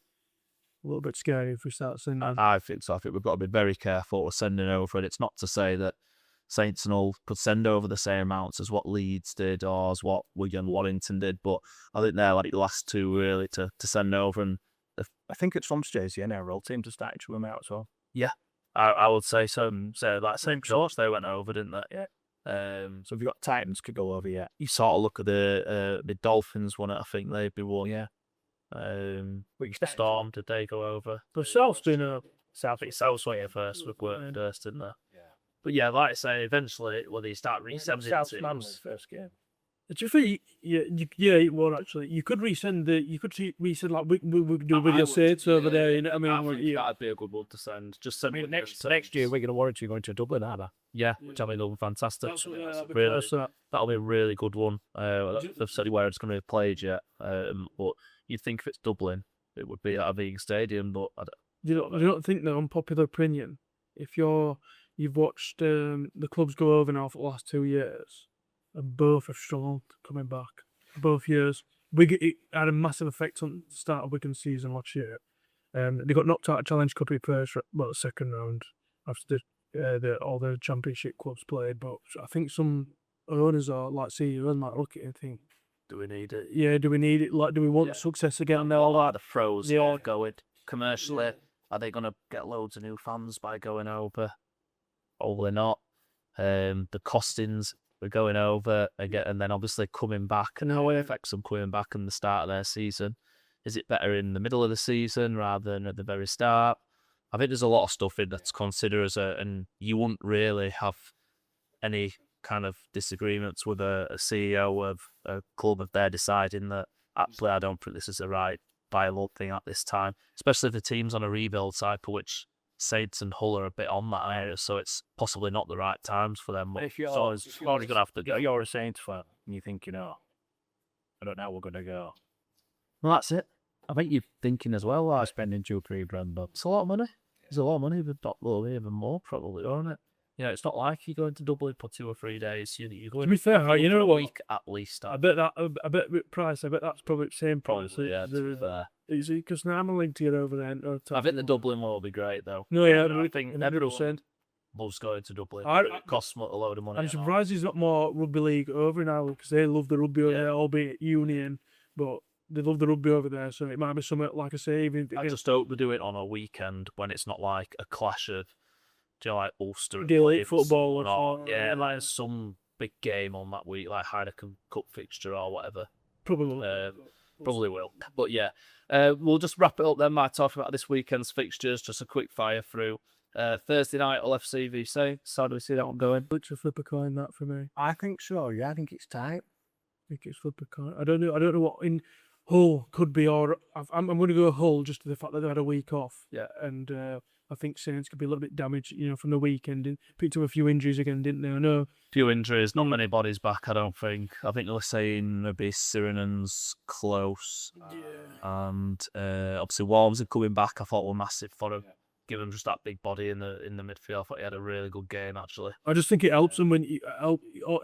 little bit scary if we start sending. I think so. I think we've got to be very careful what we're sending over, and it's not to say that Saints and Hull could send over the same amounts as what Leeds did or as what Wigan, Warrington did, but I think they're like the last two really to send over. And I think it's from stage the NRL team to start to them out as well. yeah, I would say so. So like same course they went over, didn't they? Yeah. So If you've got Titans could go over yet. you sort of look at the Dolphins one. I think they'd be one. Yeah. But Storm, did they go over? The South's been a South's way first with work first, didn't they? Yeah. But yeah, like I say, eventually, whether you start resending South's first game. Do you think? Yeah. Well, actually, you could resend like we do with your Saints over there. You know, I mean, that'd be a good one to send. Just send me Next year, we're going to Warrington going to Dublin, aren't they? Yeah, which I mean, it'll be fantastic. really, That'll be a really good one. They've said where it's going to be played yet, but you'd think if it's Dublin, it would be at a big stadium. But you don't think that unpopular opinion, if you've watched the clubs go over now for the last 2 years, and both have struggled coming back. Both years, it had a massive effect on the start of Wigan's season last year. They got knocked out of Challenge Cup in the second round after all the Championship clubs played. But I think some owners are like CEOs might look at it and think, do we need it? yeah, do we need it? Like, do we want success again? And all that. The pros going commercially. Are they going to get loads of new fans by going over? Probably not. The costings were going over again, and then obviously coming back, and how it affects them coming back in the start of their season. Is it better in the middle of the season rather than at the very start? I think there's a lot of stuff in that to consider and you wouldn't really have any kind of disagreements with a CEO of a club if they're deciding that actually I don't think this is the right viable thing at this time, especially if the team's on a rebuild cycle, which Saints and Hull are a bit on that area, so it's possibly not the right times for them. If you're only going to have to go. You're a Saints fan, and you think, I don't know how we're going to go. Well, that's it. I think you're thinking as well, like, Spending 2-3 grand, but it's a lot of money. It's a lot of money, but not even more, probably, isn't it? It's not like you're going to Dublin for 2 or 3 days. You're going to be fair, for you know a what? week at least. I bet with price. I bet that's probably the same price. Probably, yeah, to be fair. Is it because now I'm willing to get over there? I think the Dublin one will be great, though. No, yeah, I think everyone loves going to Dublin. It costs a load of money. I'm surprised there's not more rugby league over now because they love the rugby over there, albeit union, but they love the rugby over there. So it might be something like I say. I just hope they do it on a weekend when it's not like a clash of, like Ulster and elite football or like some big game on that week, like Heineken Cup fixture or whatever. Probably will. But yeah, we'll just wrap it up then by talking about this weekend's fixtures. Just a quick fire through. Thursday night, LFC v Saints. How do we see that one going? Literally flip a coin that for me. I think so. Yeah, I think it's tight. I think it's flip a coin. I don't know what in Hull could be, or I'm going to go Hull just to the fact that they had a week off. Yeah, and I think Saints could be a little bit damaged, from the weekend. Picked up a few injuries again, didn't they? I know. Few injuries, not many bodies back, I don't think. I think they're saying maybe Sirenen's close. Yeah. And obviously Worms are coming back. I thought were massive for him. Give him just that big body in the midfield. I thought he had a really good game, actually. I just think it helps them when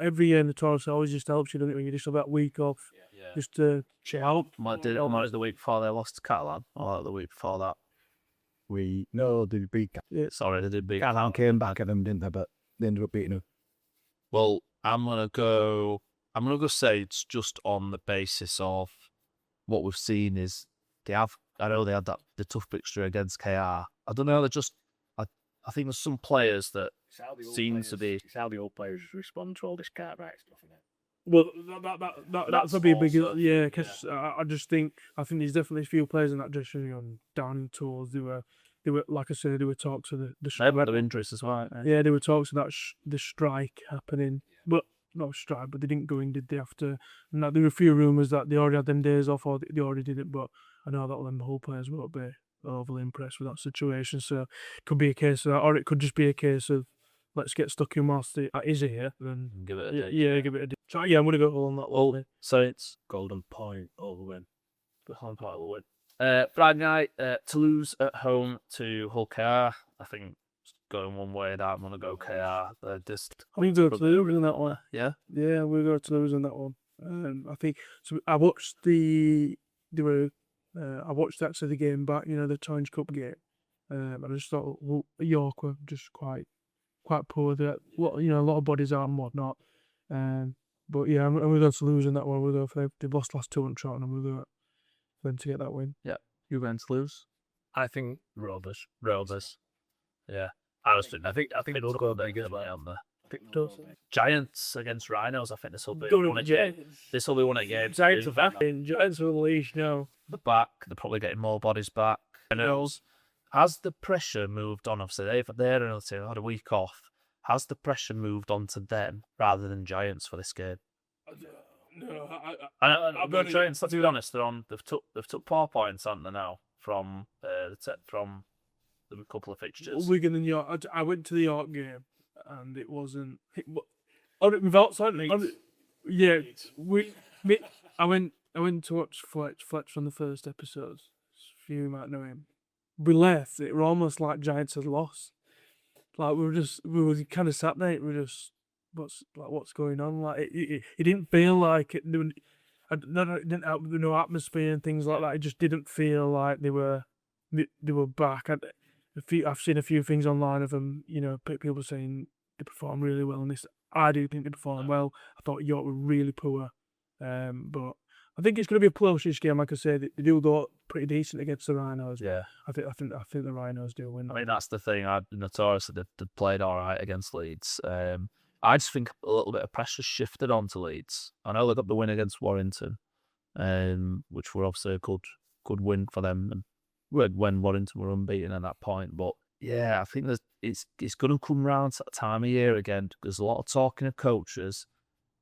every year in the Taurus always just helps you, doesn't it, when you just have that week off. Yeah. Just to help. Might was the week before they lost to Catalan, or the week before that. They beat. Sorry, they did beat. Catalan came back at them, didn't they? But they ended up beating them. Well, I'm gonna go Saints just on the basis of what we've seen is I know they had the tough fixture against KR. I don't know. I think there's some players that seem to be. It's how the old players respond to all this Cartwright stuff, isn't it? Well, that's a big, because I think there's definitely a few players in that dressing down tools. They were like I said, there were talks of the they had their injuries as well. Yeah, there were talks of that the strike happening, but not strike, but they didn't go in, did they? After and there were a few rumours that they already had them days off, or they already did it. But I know that them whole players won't be overly impressed with that situation. So it could be a case of that, or it could just be a case of let's get stuck in whilst it is here, then give it a day. Yeah, give it a day. So yeah, I'm going to go on that one. Saints. Golden Point all win. The home part will win. Friday night, Toulouse at home to Hull KR. I think going one way that I'm going to go KR. I think go to Toulouse in that one. Yeah? Yeah, we'll go to Toulouse in that one. I think, so I watched I watched actually the game back, the Challenge Cup game. I just thought York were just quite quite poor. A lot of bodies out and whatnot. But yeah, and we're going to lose in that one. We're going for they've lost last two on Trot, and we're going for them to get that win. Yeah, you're going to lose. I think Rovers. Yeah, I think they'll go very good on there. Giants against Rhinos. I think this will be Don't one of Giants. This will be one of the games. Giants are back in. Giants are unleashed now. The back. They're probably getting more bodies back. Has the pressure moved on? Obviously, they've had a week off. Has the pressure moved on to them rather than Giants for this game? No, I'm going to Giants. Let's be honest. They've took 4 points, haven't they now from the couple of fixtures. Wigan and York. I went to the York game, and it wasn't. Without something. Yeah, I went to watch Fletch from the first episode. A few might know him. We left. It were almost like Giants had lost. Like we were kind of sat there. We were just what's going on? Like it didn't feel like it. It didn't have no atmosphere and things like that. It just didn't feel like they were back. I've seen a few things online of them. People saying they perform really well in this. I do think they perform well. I thought York were really poor, but I think it's going to be a close-ish game. Like I said, they do go pretty decent against the Rhinos. Yeah, I think the Rhinos do win. I mean, that's the thing. Notoriously, they played all right against Leeds. I just think a little bit of pressure shifted onto Leeds. I know they got the win against Warrington, which were obviously a good win for them, and when Warrington were unbeaten at that point. But yeah, I think it's going to come round to that time of year again. There's a lot of talking of coaches.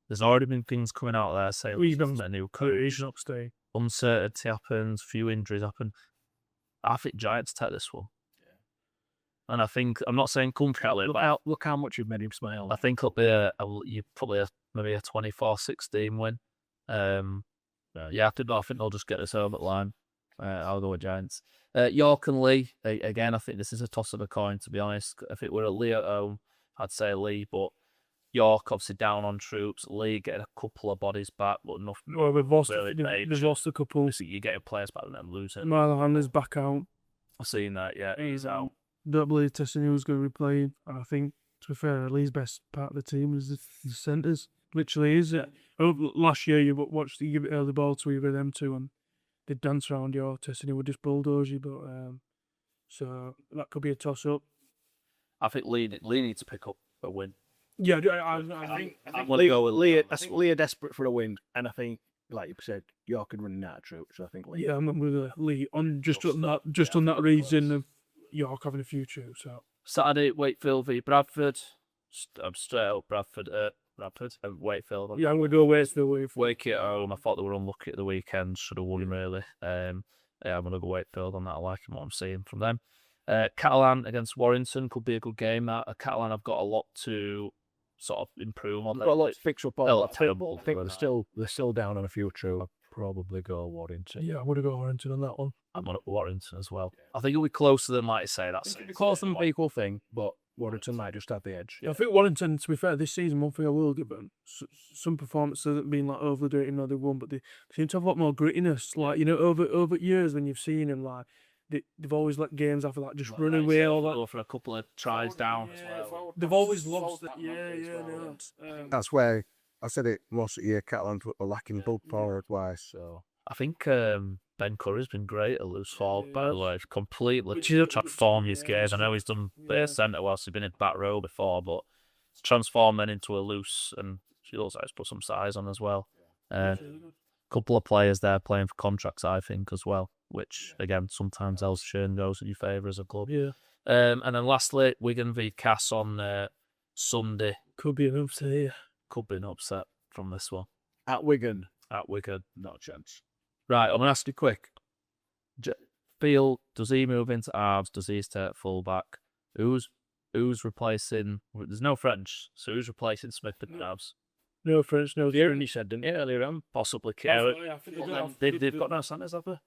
There's already been things coming out there saying a new coach. Uncertainty happens, a few injuries happen. I think Giants take this one. Yeah. And I think, I'm not saying comfortably, look how much you've made him smile. I think it'll be maybe a 24-16 win. Yeah, I think they'll just get this home at line. I'll go with Giants. York and Lee, again, I think this is a toss of a coin, to be honest. If it were a Lee at home, I'd say Lee, but York obviously down on troops. Lee getting a couple of bodies back, but nothing. Well, we've lost. Really They've lost a couple. You get your players back and then lose it. Marlon is back out. I've seen that. Yeah, he's out. Don't believe Tessinu going to be playing. And I think, to be fair, Lee's best part of the team is the centres. Literally is it. Last year you give it early ball to either of them two, and they dance around your Tessinu would just bulldoze you. But so that could be a toss up. I think Lee needs to pick up a win. Yeah, I think Lee are desperate for a win, and I think, like you said, York are running out of troops. So I think Lee. Yeah, I'm with Lee on that reason of York having a few troops out. Saturday, Wakefield v Bradford. I'm straight up Bradford. Wakefield. Yeah, I'm going to go Wakefield. Wake at home. I thought they were unlucky at the weekend. Should have won really. Yeah, I'm going to go Wakefield on that. I like what I'm seeing from them. Catalan against Warrington could be a good game. Catalan have got a lot to sort of improve on. Got a lot to fix up on. I think they're still down on a few true. I'd probably go Warrington. Yeah, I would have got Warrington on that one. I'm on Warrington as well. I think it'll be closer than, like you say, that's closer than equal thing, but Warrington might just have the edge. Yeah, I think Warrington, to be fair, this season, one thing I will give them, some performances haven't been like over the even though they won, but they seem to have a lot more grittiness. Like, over years when you've seen them, like, they've always let games after that just run away. All that. Go for a couple of tries down as well. They've always lost it. Yeah. That's where I said it most of the year. Catalans were lacking bulk forward wise. So I think Ben Curry's been great at loose forward, by the way. Completely transformed his game. I know he's done a bit of centre whilst he's been in back row before, but transformed then into a loose, and she looks like he's put some size on as well. Couple of players there playing for contracts, I think, as well, which, again, sometimes Elshire goes in your favour as a club. Yeah. And then lastly, Wigan v Cass on Sunday. Could be an upset here. Could be an upset from this one. At Wigan, not a chance. Right, I'm going to ask you quick. Does he move into Arves? Does he stay at full-back? Who's replacing... There's no French, so who's replacing Smith and Arves? No French, no. Kieran, you said, didn't you, earlier on? Possibly Kieran. They've got no centres, have they?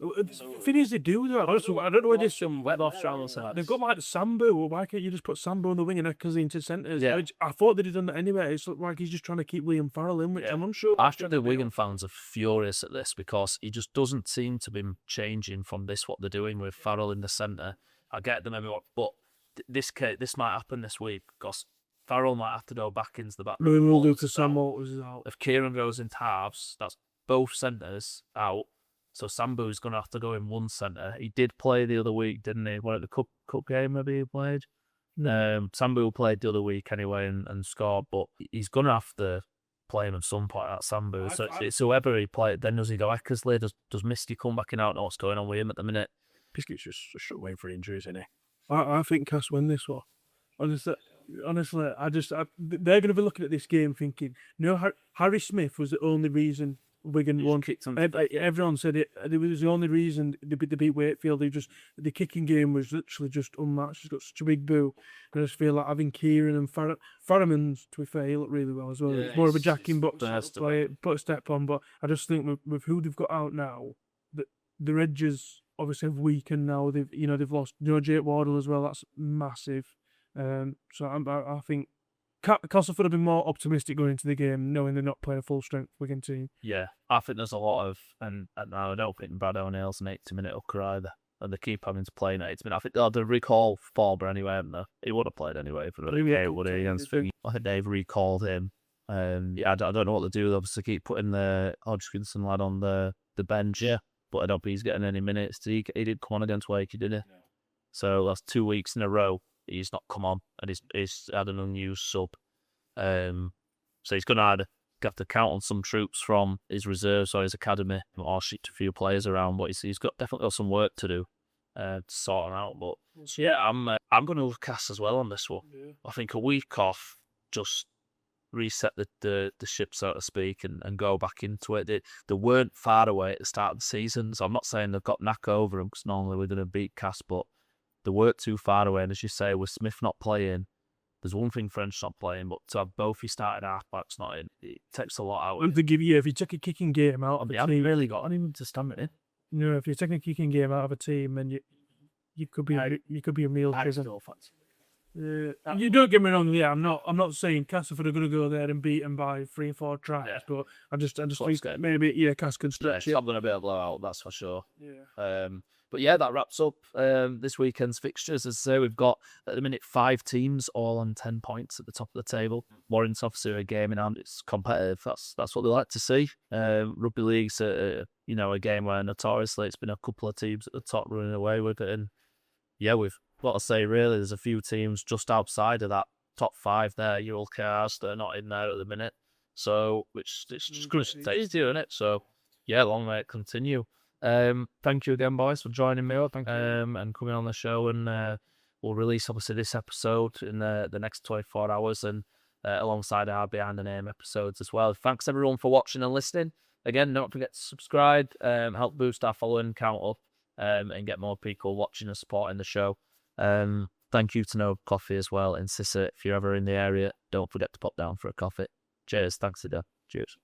The thing is, they do though. I don't know where this. Some web off travel sides. They've got like Sambu. Why can't you just put Sambu on the wing and Ekasi into centres? Yeah. I thought they'd done that anyway. It's like he's just trying to keep Liam Farrell in, which I'm unsure. I think the Wigan fans are furious at this because he just doesn't seem to be changing from what they're doing with Farrell in the centre. I get them everyone, but this might happen this week because Farrell might have to go back into the back. We will do because Sam Walters is out. If Kieran goes into halves, that's both centres out. So Sambu's going to have to go in one centre. He did play the other week, didn't he? What, at the cup game maybe he played? Sambu played the other week anyway and scored, but he's going to have to play him at some point, that Sambu. So it's whoever he played. Then does he go Eckersley? Does Misty come back in? I don't know what's going on with him at the minute. Biscuit's just waiting for injuries, isn't he? I think Cass win this one. Honestly, they're going to be looking at this game thinking, no, Harry Smith was the only reason Wigan won. Everyone said it was the only reason they beat Wakefield. The kicking game was literally just unmatched. He's got such a big boo. And I just feel like having Kieran and Farriman's, to be fair, he looked really well as well. Yeah, it's more of a jacking box play, put a step on. But I just think with who they've got out now, the edges obviously have weakened now. They've lost Jake Wardle as well. That's massive. So I think Castleford have been more optimistic going into the game, knowing they're not playing a full strength Wigan team. Yeah, I think there's a lot of, and I don't think Brad O'Neill's an 80-minute hooker either, and they keep having to play an 80-minute. I think they'll recall Forber anyway, haven't they? He would have played anyway for the game, would he? I think they've recalled him. Yeah, I don't know what to do. They obviously keep putting the Hodgkinson lad on the bench, but I don't think he's getting any minutes. He did come on against Wakey, didn't he? Yeah. So that's 2 weeks in a row he's not come on, and he's had an unused sub. So he's going to have to count on some troops from his reserves or his academy, or shift a few players around. But he's definitely got some work to do to sort them out. But yeah, I'm going to cast as well on this one. Yeah. I think a week off, just reset the ship, so to speak, and go back into it. They weren't far away at the start of the season, so I'm not saying they've got knack over them, because normally we're going to beat Cass, but they weren't too far away. And as you say, with Smith not playing, there's one thing French not playing, but to have both your starting halfbacks not in, it takes a lot out. I'm thinking, if you take a kicking game out of a team, haven't really got anyone to stand it in. No, if you're taking a kicking game out of a team, then you could be a meal prison. You don't get me wrong. Yeah, I'm not saying Castleford are going to go there and beat them by 3 or 4 tries, but I just think maybe Cass can stretch it. It's not going to be a blowout, that's for sure. Yeah. But yeah, that wraps up this weekend's fixtures. As I say, we've got at the minute 5 teams all on 10 points at the top of the table. Warrants obviously are a game in hand. It's competitive. That's what they like to see. Rugby league's a game where notoriously it's been a couple of teams at the top running away with it. And yeah, we've got to say really, there's a few teams just outside of that top 5 there. Ural Cars, they're not in there at the minute. So which it's just going to stay easy, isn't it? So yeah, long may it continue. Thank you again, boys, for joining me up and coming on the show. And we'll release obviously this episode in the next 24 hours and alongside our Behind the Name episodes as well. Thanks everyone for watching and listening. Again, don't forget to subscribe, help boost our following count up, and get more people watching and supporting the show. Thank you to No Coffee as well in Sissa. If you're ever in the area, don't forget to pop down for a coffee. Cheers. Thanks, Ida. Cheers.